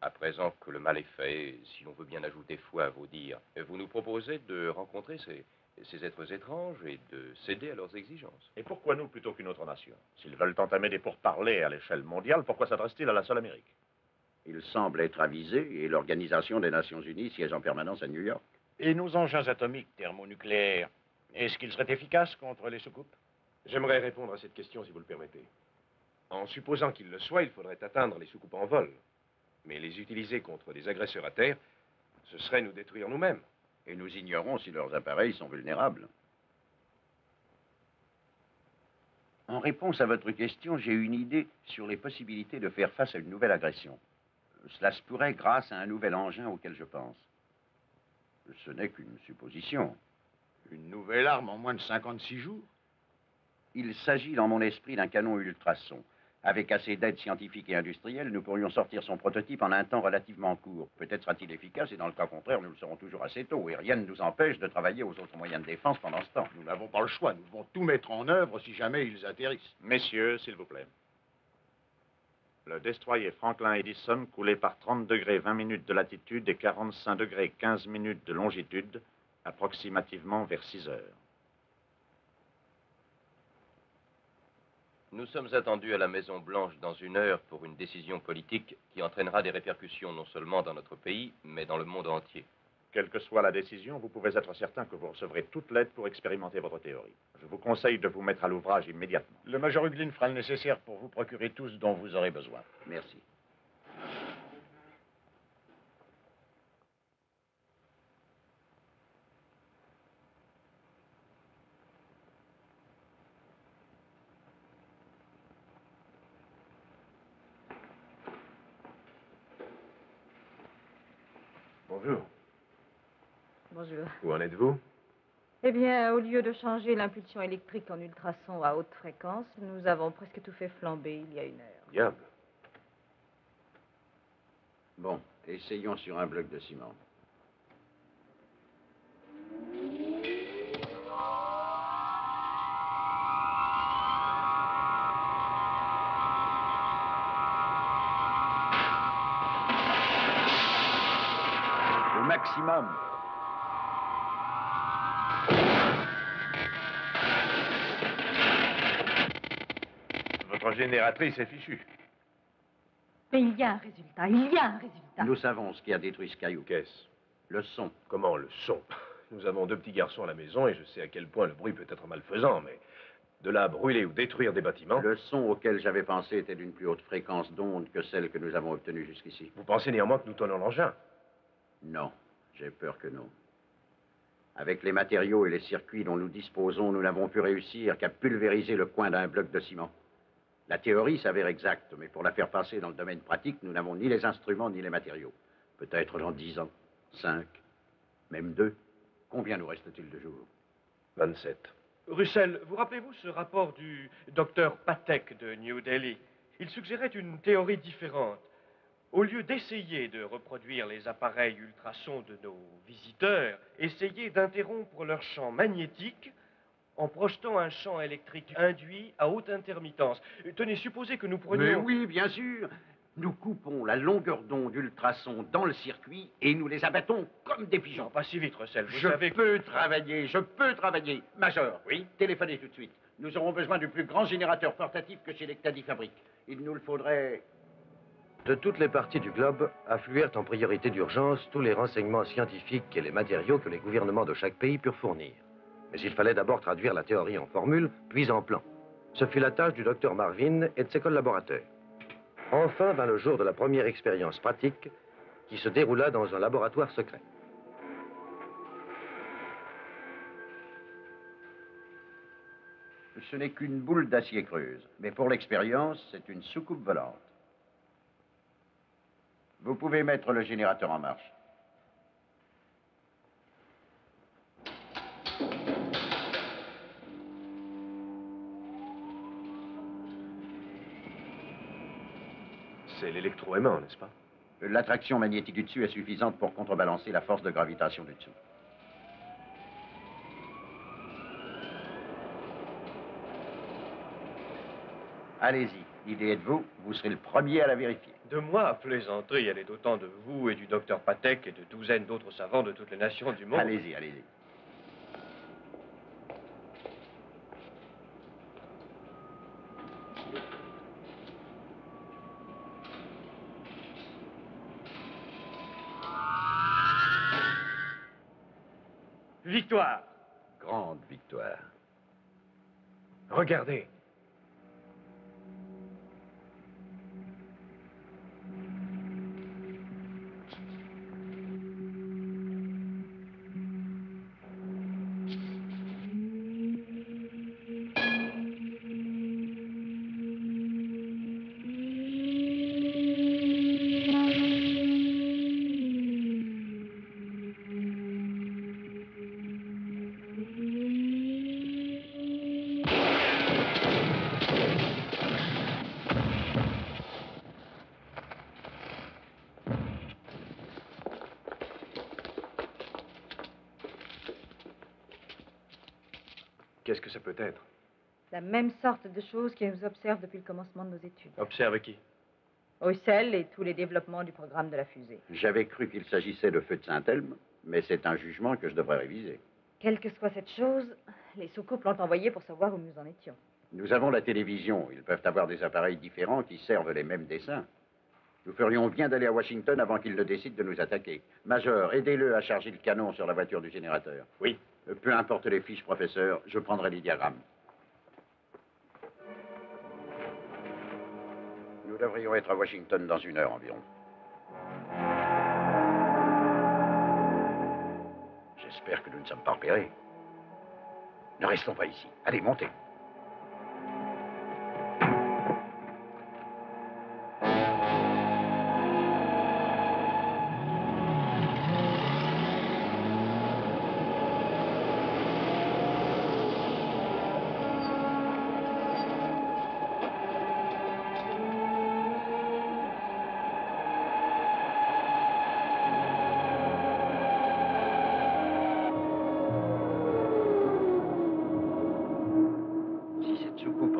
À présent que le mal est fait, si l'on veut bien ajouter foi à vos dires, vous nous proposez de rencontrer ces êtres étranges et de céder à leurs exigences. Et pourquoi nous plutôt qu'une autre nation? S'ils veulent entamer des pourparlers à l'échelle mondiale, pourquoi s'adressent-ils à la seule Amérique? Ils semblent être avisés et l'Organisation des Nations Unies siège en permanence à New York. Et nos engins atomiques thermonucléaires, est-ce qu'ils seraient efficaces contre les soucoupes? J'aimerais répondre à cette question, si vous le permettez. En supposant qu'ils le soient, il faudrait atteindre les soucoupes en vol. Mais les utiliser contre des agresseurs à terre, ce serait nous détruire nous-mêmes. Et nous ignorons si leurs appareils sont vulnérables. En réponse à votre question, j'ai une idée sur les possibilités de faire face à une nouvelle agression. Cela se pourrait grâce à un nouvel engin auquel je pense. Ce n'est qu'une supposition. Une nouvelle arme en moins de 56 jours? Il s'agit dans mon esprit d'un canon ultrason. Avec assez d'aide scientifique et industrielle, nous pourrions sortir son prototype en un temps relativement court. Peut-être sera-t-il efficace et dans le cas contraire, nous le serons toujours assez tôt. Et rien ne nous empêche de travailler aux autres moyens de défense pendant ce temps. Nous n'avons pas le choix. Nous devons tout mettre en œuvre si jamais ils atterrissent. Messieurs, s'il vous plaît. Le destroyer Franklin Edison, coulé par 30 degrés 20 minutes de latitude et 45 degrés 15 minutes de longitude, approximativement vers 6 heures. Nous sommes attendus à la Maison-Blanche dans 1 heure pour une décision politique qui entraînera des répercussions non seulement dans notre pays, mais dans le monde entier. Quelle que soit la décision, vous pouvez être certain que vous recevrez toute l'aide pour expérimenter votre théorie. Je vous conseille de vous mettre à l'ouvrage immédiatement. Le major Huglin fera le nécessaire pour vous procurer tout ce dont vous aurez besoin. Merci. Bonjour. Bonjour. Où en êtes-vous? Eh bien, au lieu de changer l'impulsion électrique en ultrasons à haute fréquence, nous avons presque tout fait flamber il y a 1 heure. Diable. Bon, essayons sur un bloc de ciment. Au maximum. Votre génératrice est fichue. Mais il y a un résultat, il y a un résultat. Nous savons ce qui a détruit ce caillou. Qu'est-ce? Le son. Comment le son? Nous avons 2 petits garçons à la maison et je sais à quel point le bruit peut être malfaisant, mais de là à brûler ou détruire des bâtiments... Le son auquel j'avais pensé était d'une plus haute fréquence d'onde que celle que nous avons obtenue jusqu'ici. Vous pensez néanmoins que nous tenons l'engin? Non, j'ai peur que non. Avec les matériaux et les circuits dont nous disposons, nous n'avons pu réussir qu'à pulvériser le coin d'un bloc de ciment. La théorie s'avère exacte, mais pour la faire passer dans le domaine pratique, nous n'avons ni les instruments ni les matériaux. Peut-être dans 10 ans, 5, même 2. Combien nous reste-t-il de jours? 27. Russell, vous rappelez-vous ce rapport du docteur Patek de New Delhi? Il suggérait une théorie différente. Au lieu d'essayer de reproduire les appareils ultrasons de nos visiteurs, essayer d'interrompre leur champ magnétique en projetant un champ électrique induit à haute intermittence. Tenez, supposez que nous prenions... Mais oui, bien sûr. Nous coupons la longueur d'onde ultrasons dans le circuit et nous les abattons comme des pigeons. Non, pas si vite, Russell. Vous Je savez peux travailler. Major, oui, téléphonez tout de suite. Nous aurons besoin du plus grand générateur portatif que Schenectady fabrique. Il nous le faudrait... De toutes les parties du globe affluèrent en priorité d'urgence tous les renseignements scientifiques et les matériaux que les gouvernements de chaque pays purent fournir. Mais il fallait d'abord traduire la théorie en formule, puis en plan. Ce fut la tâche du docteur Marvin et de ses collaborateurs. Enfin vint le jour de la première expérience pratique qui se déroula dans un laboratoire secret. Ce n'est qu'une boule d'acier creuse, mais pour l'expérience, c'est une soucoupe volante. Vous pouvez mettre le générateur en marche. C'est l'électroaimant, n'est-ce pas? L'attraction magnétique du dessus est suffisante pour contrebalancer la force de gravitation du dessous. Allez-y, l'idée est de vous, vous serez le premier à la vérifier. De moi, plaisanterie, elle est autant de vous et du docteur Patek et de douzaines d'autres savants de toutes les nations du monde. Allez-y, allez-y. Victoire! Grande victoire. Regardez. Qu'est-ce que ça peut être? La même sorte de choses qui nous observe depuis le commencement de nos études. Observe qui? Russell et tous les développements du programme de la fusée. J'avais cru qu'il s'agissait de feu de Saint-Elme, mais c'est un jugement que je devrais réviser. Quelle que soit cette chose, les soucoupes l'ont envoyé pour savoir où nous en étions. Nous avons la télévision. Ils peuvent avoir des appareils différents qui servent les mêmes dessins. Nous ferions bien d'aller à Washington avant qu'il ne décide de nous attaquer. Major, aidez-le à charger le canon sur la voiture du générateur. Oui. Peu importe les fiches, professeur, je prendrai les diagrammes. Nous devrions être à Washington dans 1 heure environ. J'espère que nous ne sommes pas repérés. Ne restons pas ici. Allez, montez.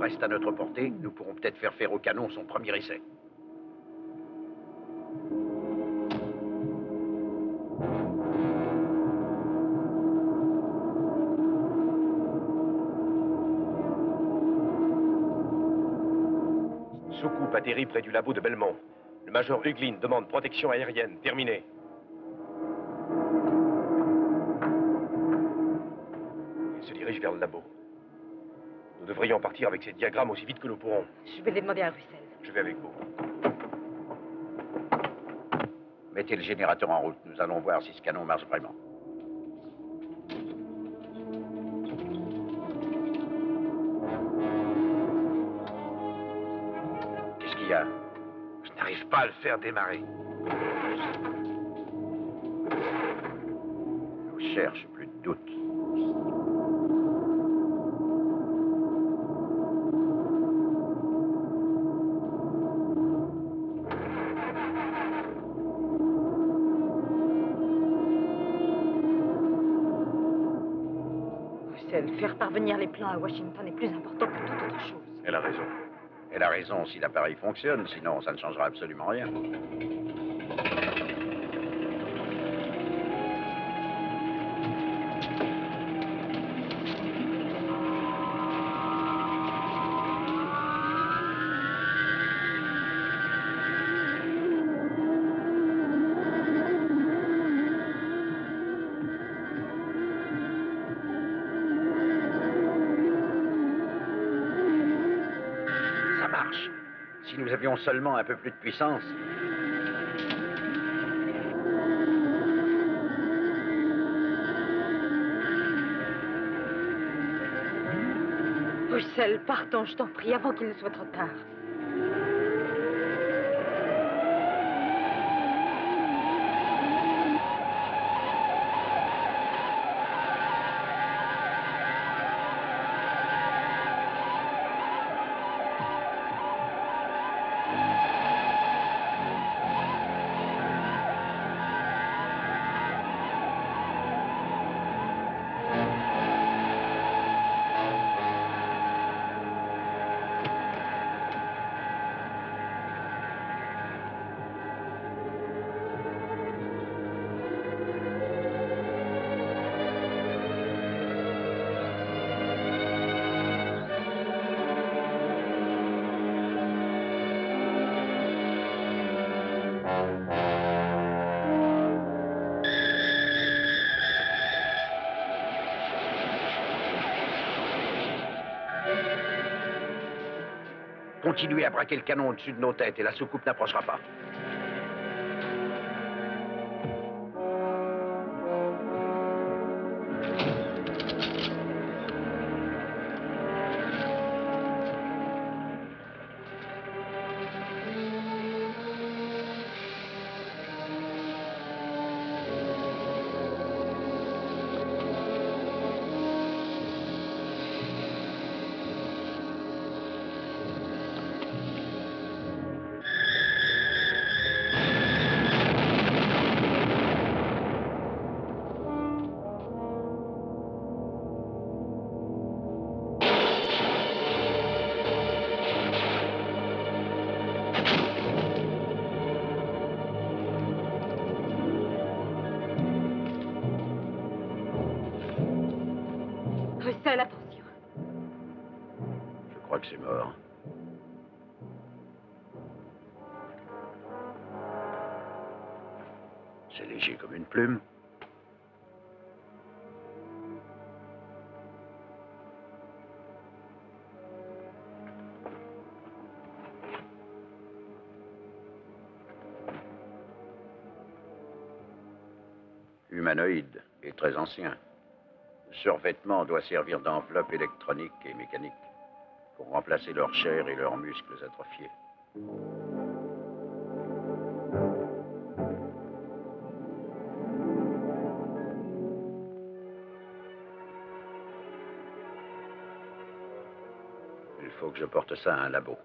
Reste à notre portée, nous pourrons peut-être faire au canon son premier essai. Soucoupe atterrit près du labo de Belmont. Le major Huglin demande protection aérienne. Terminé. Il se dirige vers le labo. Nous devrions partir avec ces diagrammes aussi vite que nous pourrons. Je vais les demander à Russell. Je vais avec vous. Mettez le générateur en route. Nous allons voir si ce canon marche vraiment. Qu'est-ce qu'il y a? Je n'arrive pas à le faire démarrer. Je cherche, plus de doute. Faire parvenir les plans à Washington est plus important que toute autre chose. Elle a raison. Elle a raison si l'appareil fonctionne, sinon ça ne changera absolument rien. Si nous avions seulement un peu plus de puissance. Russell, partons, je t'en prie, avant qu'il ne soit trop tard. Continuez à braquer le canon au-dessus de nos têtes et la soucoupe n'approchera pas. Russell, attention. Je crois que c'est mort. C'est léger comme une plume. Humanoïde et très ancien. Le survêtement doit servir d'enveloppe électronique et mécanique pour remplacer leur chair et leurs muscles atrophiés. Il faut que je porte ça à un labo.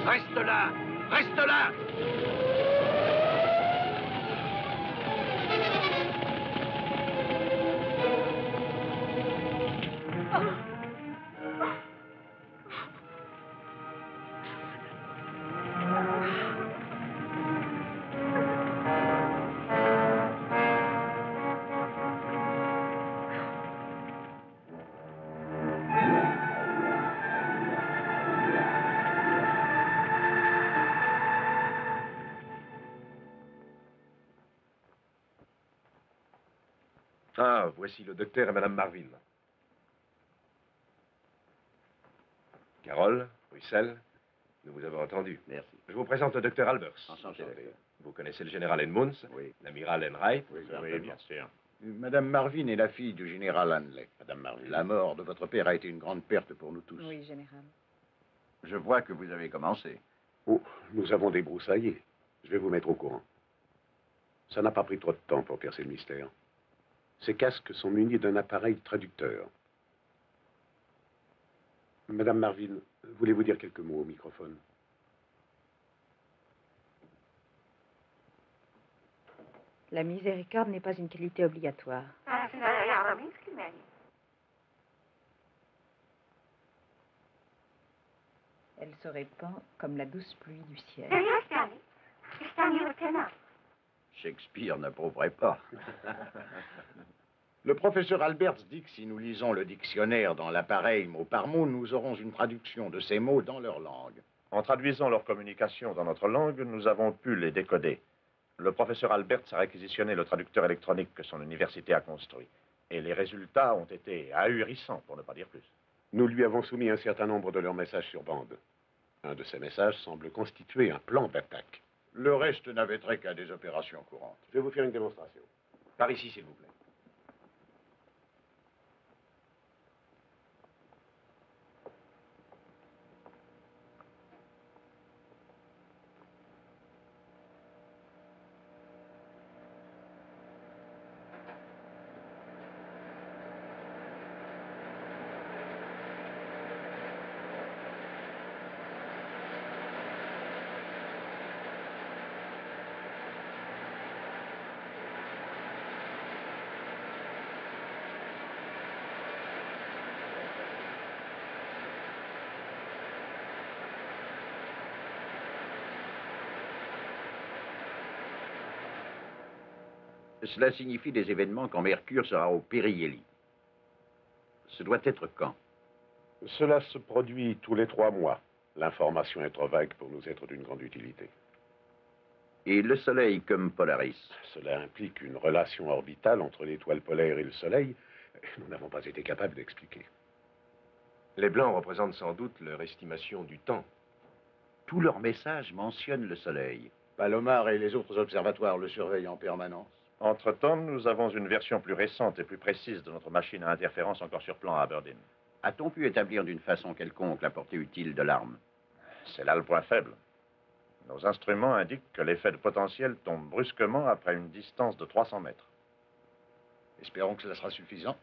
Reste là! Reste là! Ah, voici le docteur et Madame Marvin. Carole, Bruxelles, nous vous avons entendu. Merci. Je vous présente le docteur Albers. Enchanté. Vous connaissez le général Edmunds, Oui. l'amiral Enright. Oui, bien sûr. Madame Marvin est la fille du général Hanley. Madame Marvin. La mort de votre père a été une grande perte pour nous tous. Oui, général. Je vois que vous avez commencé. Oh, nous avons débroussaillé. Je vais vous mettre au courant. Ça n'a pas pris trop de temps pour percer le mystère. Ces casques sont munis d'un appareil traducteur. Madame Marvin, voulez-vous dire quelques mots au microphone? La miséricorde n'est pas une qualité obligatoire. Elle se répand comme la douce pluie du ciel. Shakespeare n'approuverait pas. Le professeur Alberts dit que si nous lisons le dictionnaire dans l'appareil mot par mot, nous aurons une traduction de ces mots dans leur langue. En traduisant leur communication dans notre langue, nous avons pu les décoder. Le professeur Alberts a réquisitionné le traducteur électronique que son université a construit. Et les résultats ont été ahurissants, pour ne pas dire plus. Nous lui avons soumis un certain nombre de leurs messages sur bande. Un de ces messages semble constituer un plan d'attaque. Le reste n'avait trait qu'à des opérations courantes. Je vais vous faire une démonstration. Par ici, s'il vous plaît. Cela signifie des événements quand Mercure sera au périhélie. Ce doit être quand? Cela se produit tous les 3 mois. L'information est trop vague pour nous être d'une grande utilité. Et le Soleil comme Polaris? Cela implique une relation orbitale entre l'étoile polaire et le Soleil. Nous n'avons pas été capables d'expliquer. Les Blancs représentent sans doute leur estimation du temps. Tous leurs messages mentionnent le Soleil. Palomar et les autres observatoires le surveillent en permanence. Entre-temps, nous avons une version plus récente et plus précise de notre machine à interférence encore sur plan à Aberdeen. A-t-on pu établir d'une façon quelconque la portée utile de l'arme? C'est là le point faible. Nos instruments indiquent que l'effet de potentiel tombe brusquement après une distance de 300 mètres. Espérons que cela sera suffisant.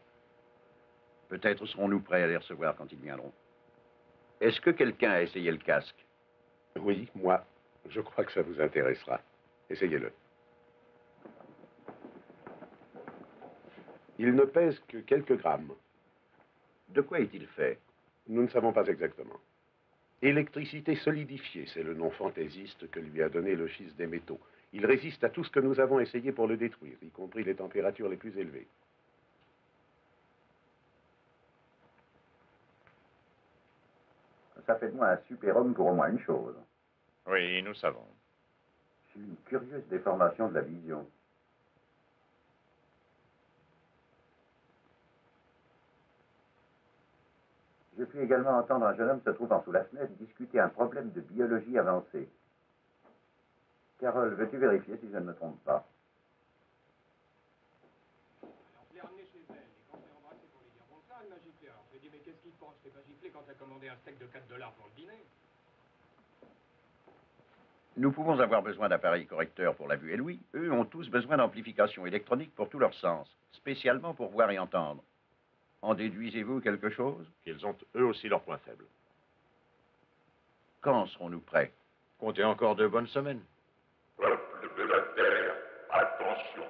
Peut-être serons-nous prêts à les recevoir quand ils viendront. Est-ce que quelqu'un a essayé le casque? Oui, moi. Je crois que ça vous intéressera. Essayez-le. Il ne pèse que quelques grammes. De quoi est-il fait? Nous ne savons pas exactement. Électricité solidifiée, c'est le nom fantaisiste que lui a donné le schiste des métaux. Il résiste à tout ce que nous avons essayé pour le détruire, y compris les températures les plus élevées. Ça fait de moi un super-homme pour au moins une chose. Oui, nous savons. J'ai une curieuse déformation de la vision. J'ai pu également entendre un jeune homme se trouvant sous la fenêtre discuter un problème de biologie avancée. Carole, veux-tu vérifier si je ne me trompe pas? Alors, je l'ai ramené chez elle, et quand je l'ai embrassé pour lui dire bonsoir, elle m'a giflé. Alors, je lui ai dit, mais qu'est-ce qu'il pense? Je t'ai pas giflé quand t'as commandé un steak de $4 pour le dîner. Nous pouvons avoir besoin d'appareils correcteurs pour la vue et l'ouïe. Eux ont tous besoin d'amplification électronique pour tous leurs sens, spécialement pour voir et entendre. En déduisez-vous quelque chose? Qu'ils ont eux aussi leurs points faibles. Quand serons-nous prêts? Comptez encore 2 bonnes semaines. Peuple de la Terre, attention.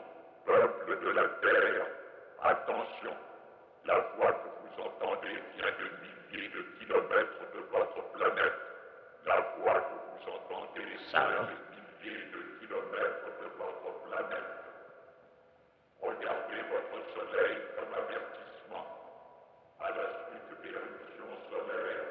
Peuple de la Terre, attention. La voix que vous entendez vient de milliers de kilomètres de votre planète. La voix que vous entendez vient de milliers de kilomètres de votre planète. Regardez votre soleil comme avertissement. À la suite de l'éruption solaire,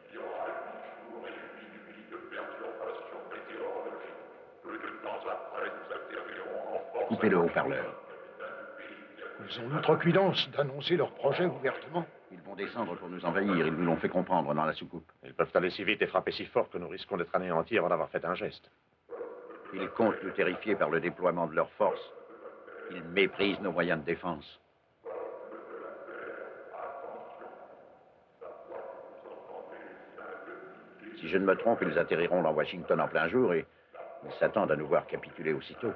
il y aura 8 jours et 8 nuits de perturbations météorologiques. Peu de temps après, nous atterrirons en force. Coupez le haut-parleur. Ils ont l'outrecuidance d'annoncer leur projet ouvertement. Ils vont descendre pour nous envahir, ils nous l'ont fait comprendre dans la soucoupe. Ils peuvent aller si vite et frapper si fort que nous risquons d'être anéantis avant d'avoir fait un geste. Ils comptent nous terrifier par le déploiement de leurs forces. Ils méprisent nos moyens de défense. Si je ne me trompe, ils atterriront dans Washington en plein jour et ils s'attendent à nous voir capituler aussitôt.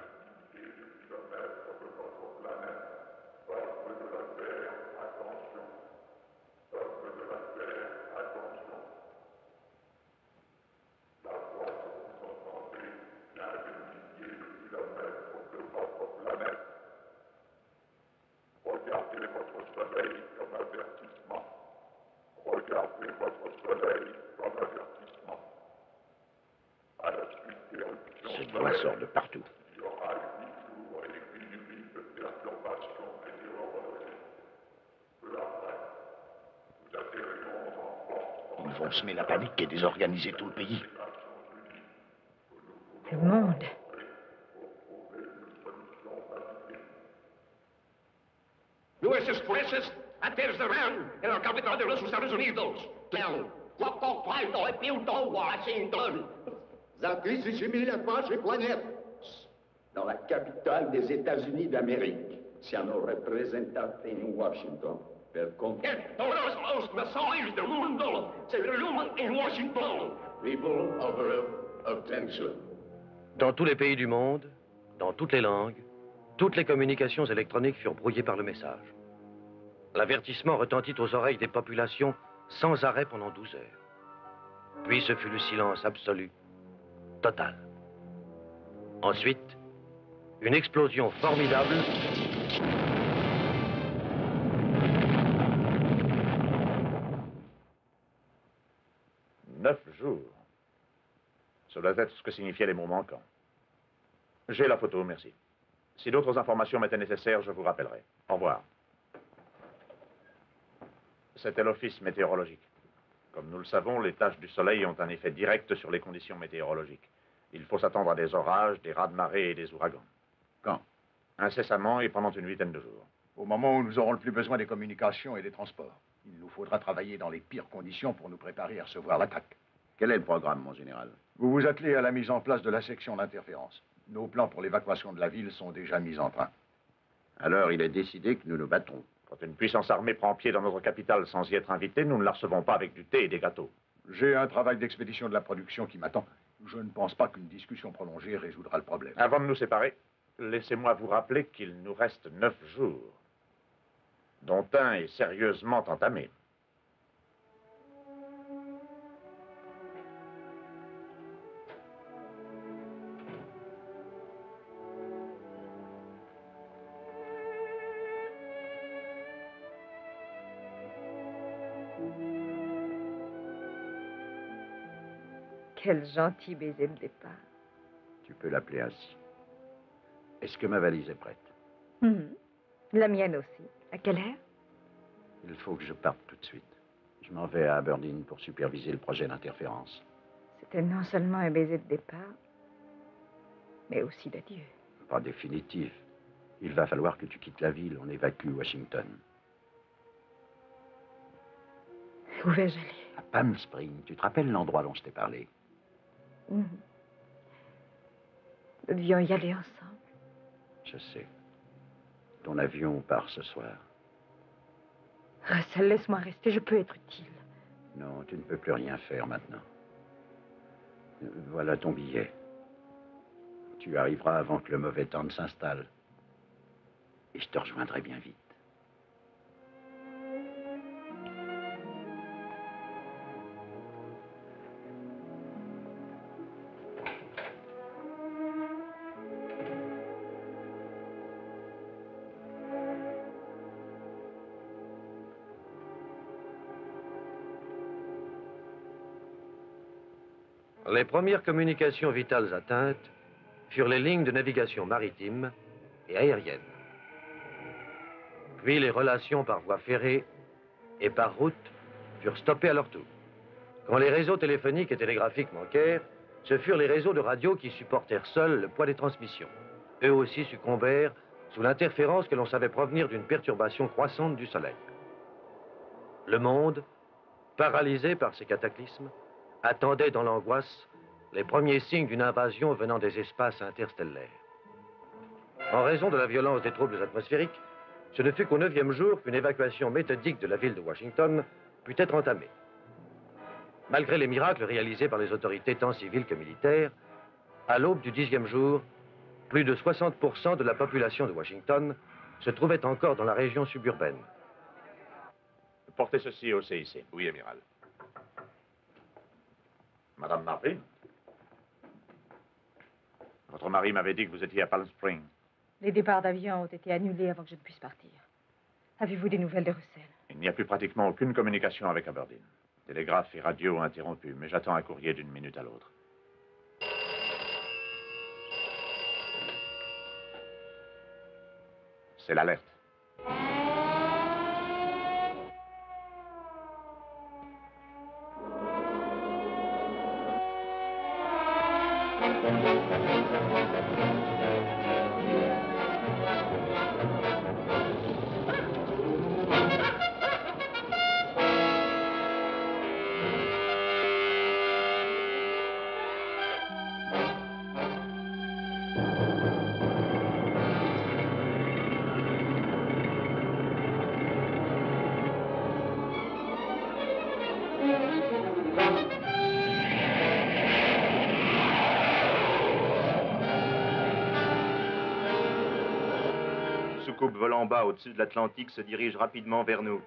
Cette voix sort de partout. Ils vont semer la panique et désorganiser tout le pays. Le monde. Nuestros jueces aterrizarán en la capital de los Estados Unidos. Washington. За тысячи миль от вашей планеты. Dans la capitale des États-Unis d'Amérique. Siamo rappresentati in Washington. Per Todos los mensajes del mundo se reúnen en Washington. People of Earth, attention. Dans tous les pays du monde, dans toutes les langues, toutes les communications électroniques furent brouillées par le message. L'avertissement retentit aux oreilles des populations sans arrêt pendant 12 heures. Puis ce fut le silence absolu, total. Ensuite, une explosion formidable. « 9 jours. Ça doit être ce que signifiaient les mots manquants. J'ai la photo, merci. Si d'autres informations m'étaient nécessaires, je vous rappellerai. Au revoir. C'était l'office météorologique. Comme nous le savons, les taches du soleil ont un effet direct sur les conditions météorologiques. Il faut s'attendre à des orages, des raz-de-marée et des ouragans. Quand? Incessamment et pendant une 8aine de jours. Au moment où nous aurons le plus besoin des communications et des transports. Il nous faudra travailler dans les pires conditions pour nous préparer à recevoir l'attaque. Quel est le programme, mon général? Vous vous attelez à la mise en place de la section d'interférence. Nos plans pour l'évacuation de la ville sont déjà mis en train. Alors, il est décidé que nous nous battrons. Quand une puissance armée prend pied dans notre capitale sans y être invitée, nous ne la recevons pas avec du thé et des gâteaux. J'ai un travail d'expédition de la production qui m'attend. Je ne pense pas qu'une discussion prolongée résoudra le problème. Avant de nous séparer, laissez-moi vous rappeler qu'il nous reste 9 jours, dont un est sérieusement entamé. Quel gentil baiser de départ. Tu peux l'appeler ainsi. Est-ce que ma valise est prête? La mienne aussi. À quelle heure? Il faut que je parte tout de suite. Je m'en vais à Aberdeen pour superviser le projet d'interférence. C'était non seulement un baiser de départ, mais aussi d'adieu. Pas définitif. Il va falloir que tu quittes la ville. On évacue Washington. Où vais-je aller? À Palm Springs. Tu te rappelles l'endroit dont je t'ai parlé? Nous devions y aller ensemble. Je sais. Ton avion part ce soir. Russell, laisse-moi rester, je peux être utile. Non, tu ne peux plus rien faire maintenant. Voilà ton billet. Tu arriveras avant que le mauvais temps ne s'installe. Et je te rejoindrai bien vite. Les premières communications vitales atteintes furent les lignes de navigation maritime et aérienne. Puis les relations par voie ferrée et par route furent stoppées à leur tour. Quand les réseaux téléphoniques et télégraphiques manquèrent, ce furent les réseaux de radio qui supportèrent seuls le poids des transmissions. Eux aussi succombèrent sous l'interférence que l'on savait provenir d'une perturbation croissante du Soleil. Le monde, paralysé par ces cataclysmes, attendait dans l'angoisse les premiers signes d'une invasion venant des espaces interstellaires. En raison de la violence des troubles atmosphériques, ce ne fut qu'au 9e jour qu'une évacuation méthodique de la ville de Washington put être entamée. Malgré les miracles réalisés par les autorités tant civiles que militaires, à l'aube du 10e jour, plus de 60% de la population de Washington se trouvait encore dans la région suburbaine. Portez ceci au CIC. Oui, amiral. Madame Marvin, votre mari m'avait dit que vous étiez à Palm Springs. Les départs d'avion ont été annulés avant que je ne puisse partir. Avez-vous des nouvelles de Russell? Il n'y a plus pratiquement aucune communication avec Aberdeen. Télégraphe et radio interrompus, mais j'attends un courrier d'une minute à l'autre. C'est l'alerte. Soucoupe volant bas au-dessus de l'Atlantique se dirige rapidement vers nous.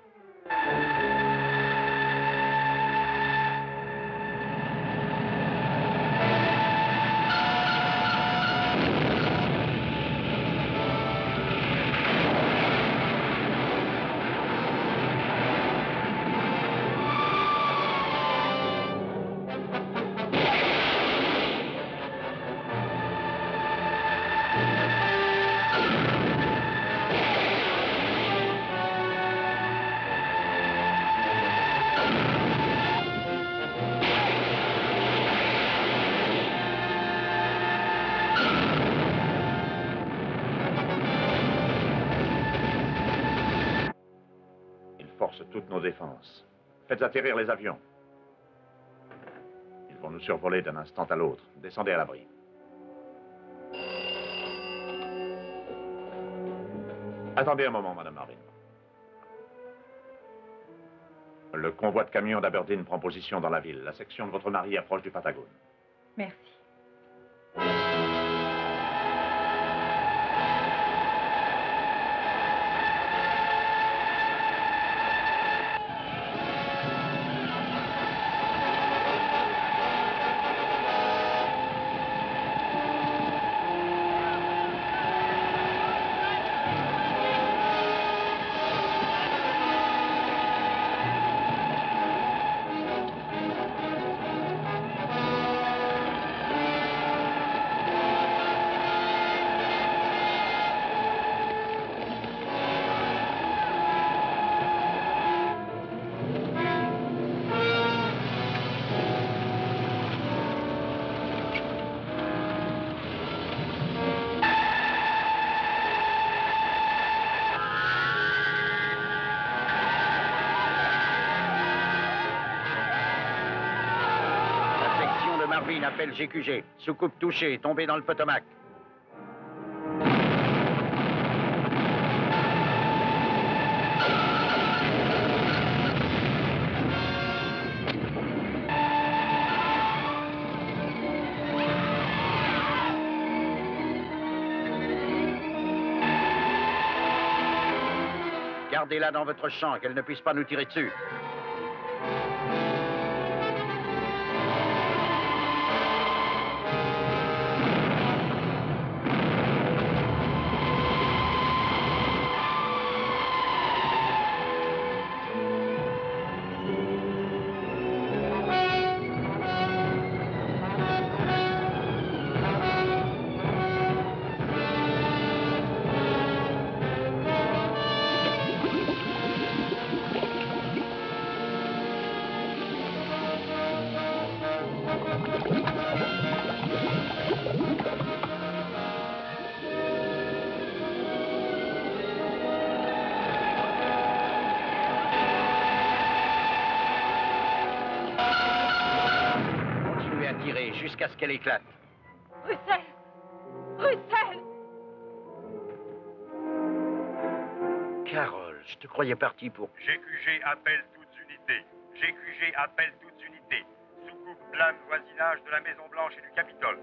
renforce toutes nos défenses. Faites atterrir les avions. Ils vont nous survoler d'un instant à l'autre. Descendez à l'abri. Attendez un moment, Madame Marvin. Le convoi de camions d'Aberdeen prend position dans la ville. La section de votre mari approche du Patagone. Merci. Marvin appelle GQG. Soucoupe touchée, tombée dans le Potomac. Gardez-la dans votre champ, qu'elle ne puisse pas nous tirer dessus. Jusqu'à ce qu'elle éclate. Russell! Russell! Carole, je te croyais parti pour... GQG appelle toutes unités. GQG appelle toutes unités. Soucoupe plane voisinage de la Maison-Blanche et du Capitole.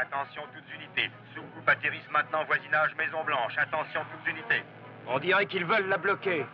Attention toutes unités. Soucoupe atterrisse maintenant voisinage Maison-Blanche. Attention toutes unités. On dirait qu'ils veulent la bloquer.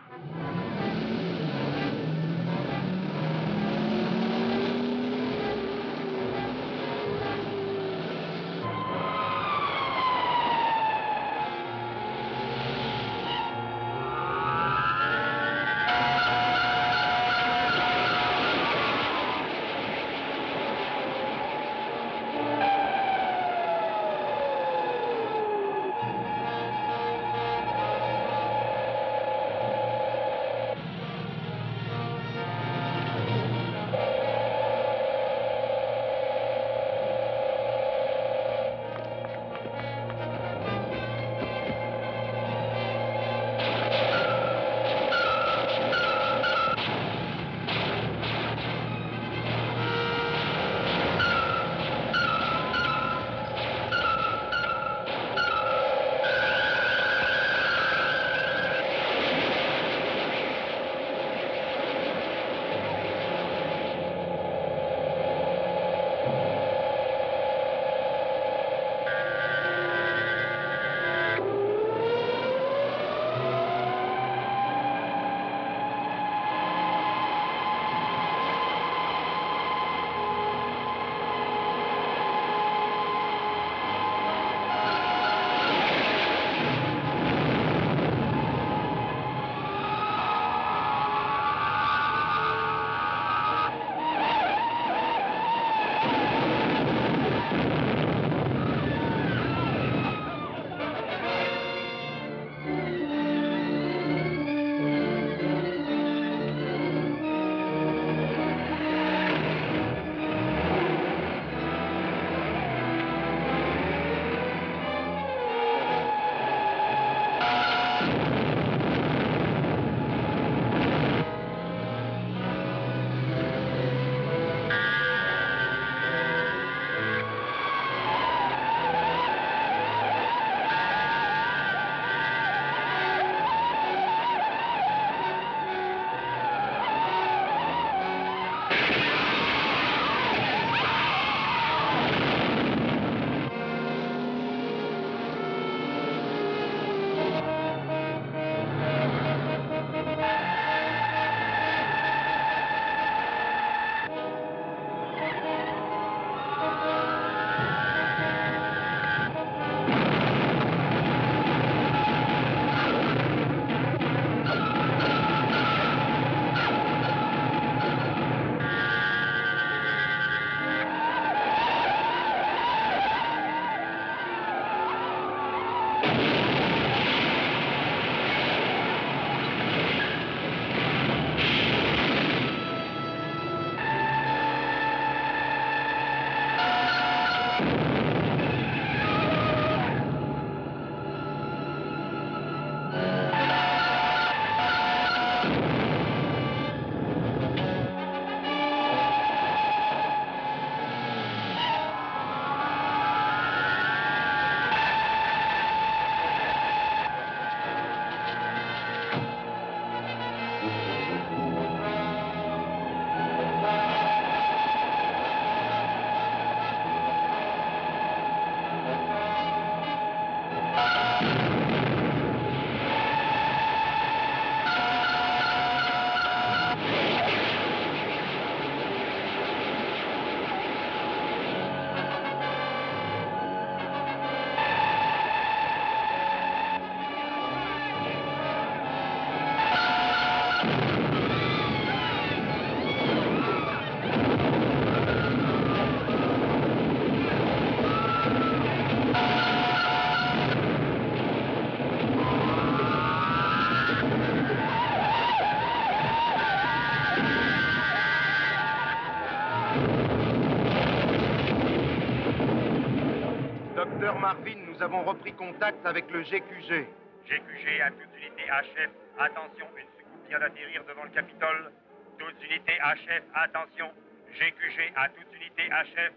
Docteur Marvin, nous avons repris contact avec le GQG. GQG à toutes unités HF, attention, une soucoupe vient d'atterrir devant le Capitole. Toutes unités HF, attention, GQG à toutes unités HF.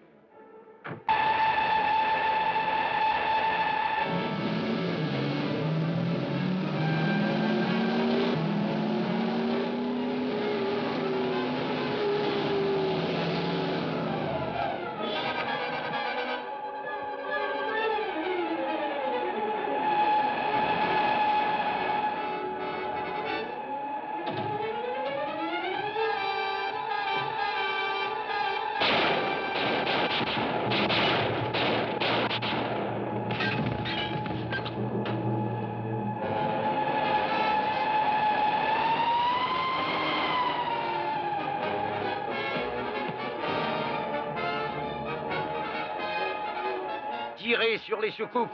Tirez sur les soucoupes.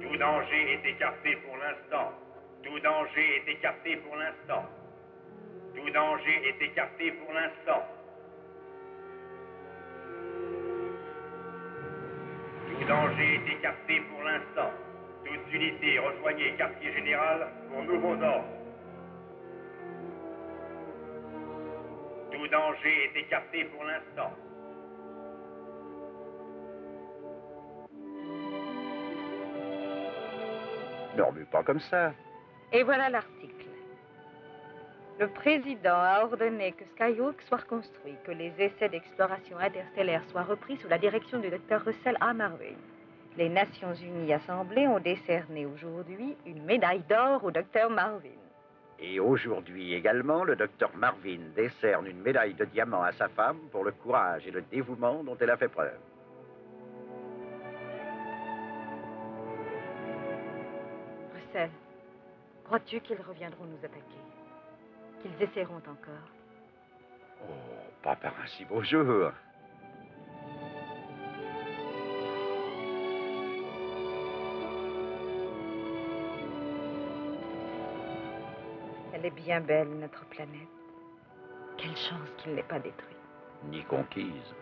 Tout danger est écarté pour l'instant. Tout danger est écarté pour l'instant. Tout danger est écarté pour l'instant. Tout danger est écarté pour l'instant. Toutes unités, rejoignez quartier général pour nouveaux ordres. Tout danger est écarté pour l'instant. Non, mais pas comme ça. Et voilà l'article. Le président a ordonné que Skyhook soit reconstruit, que les essais d'exploration interstellaire soient repris sous la direction du Dr. Russell A. Marvin. Les Nations Unies assemblées ont décerné aujourd'hui une médaille d'or au Dr. Marvin. Et aujourd'hui également, le docteur Marvin décerne une médaille de diamant à sa femme pour le courage et le dévouement dont elle a fait preuve. Russell, crois-tu qu'ils reviendront nous attaquer? Qu'ils essaieront encore? Oh, pas par un si beau jour. Elle est bien belle, notre planète. Quelle chance qu'il ne l'ait pas détruite. Ni conquise.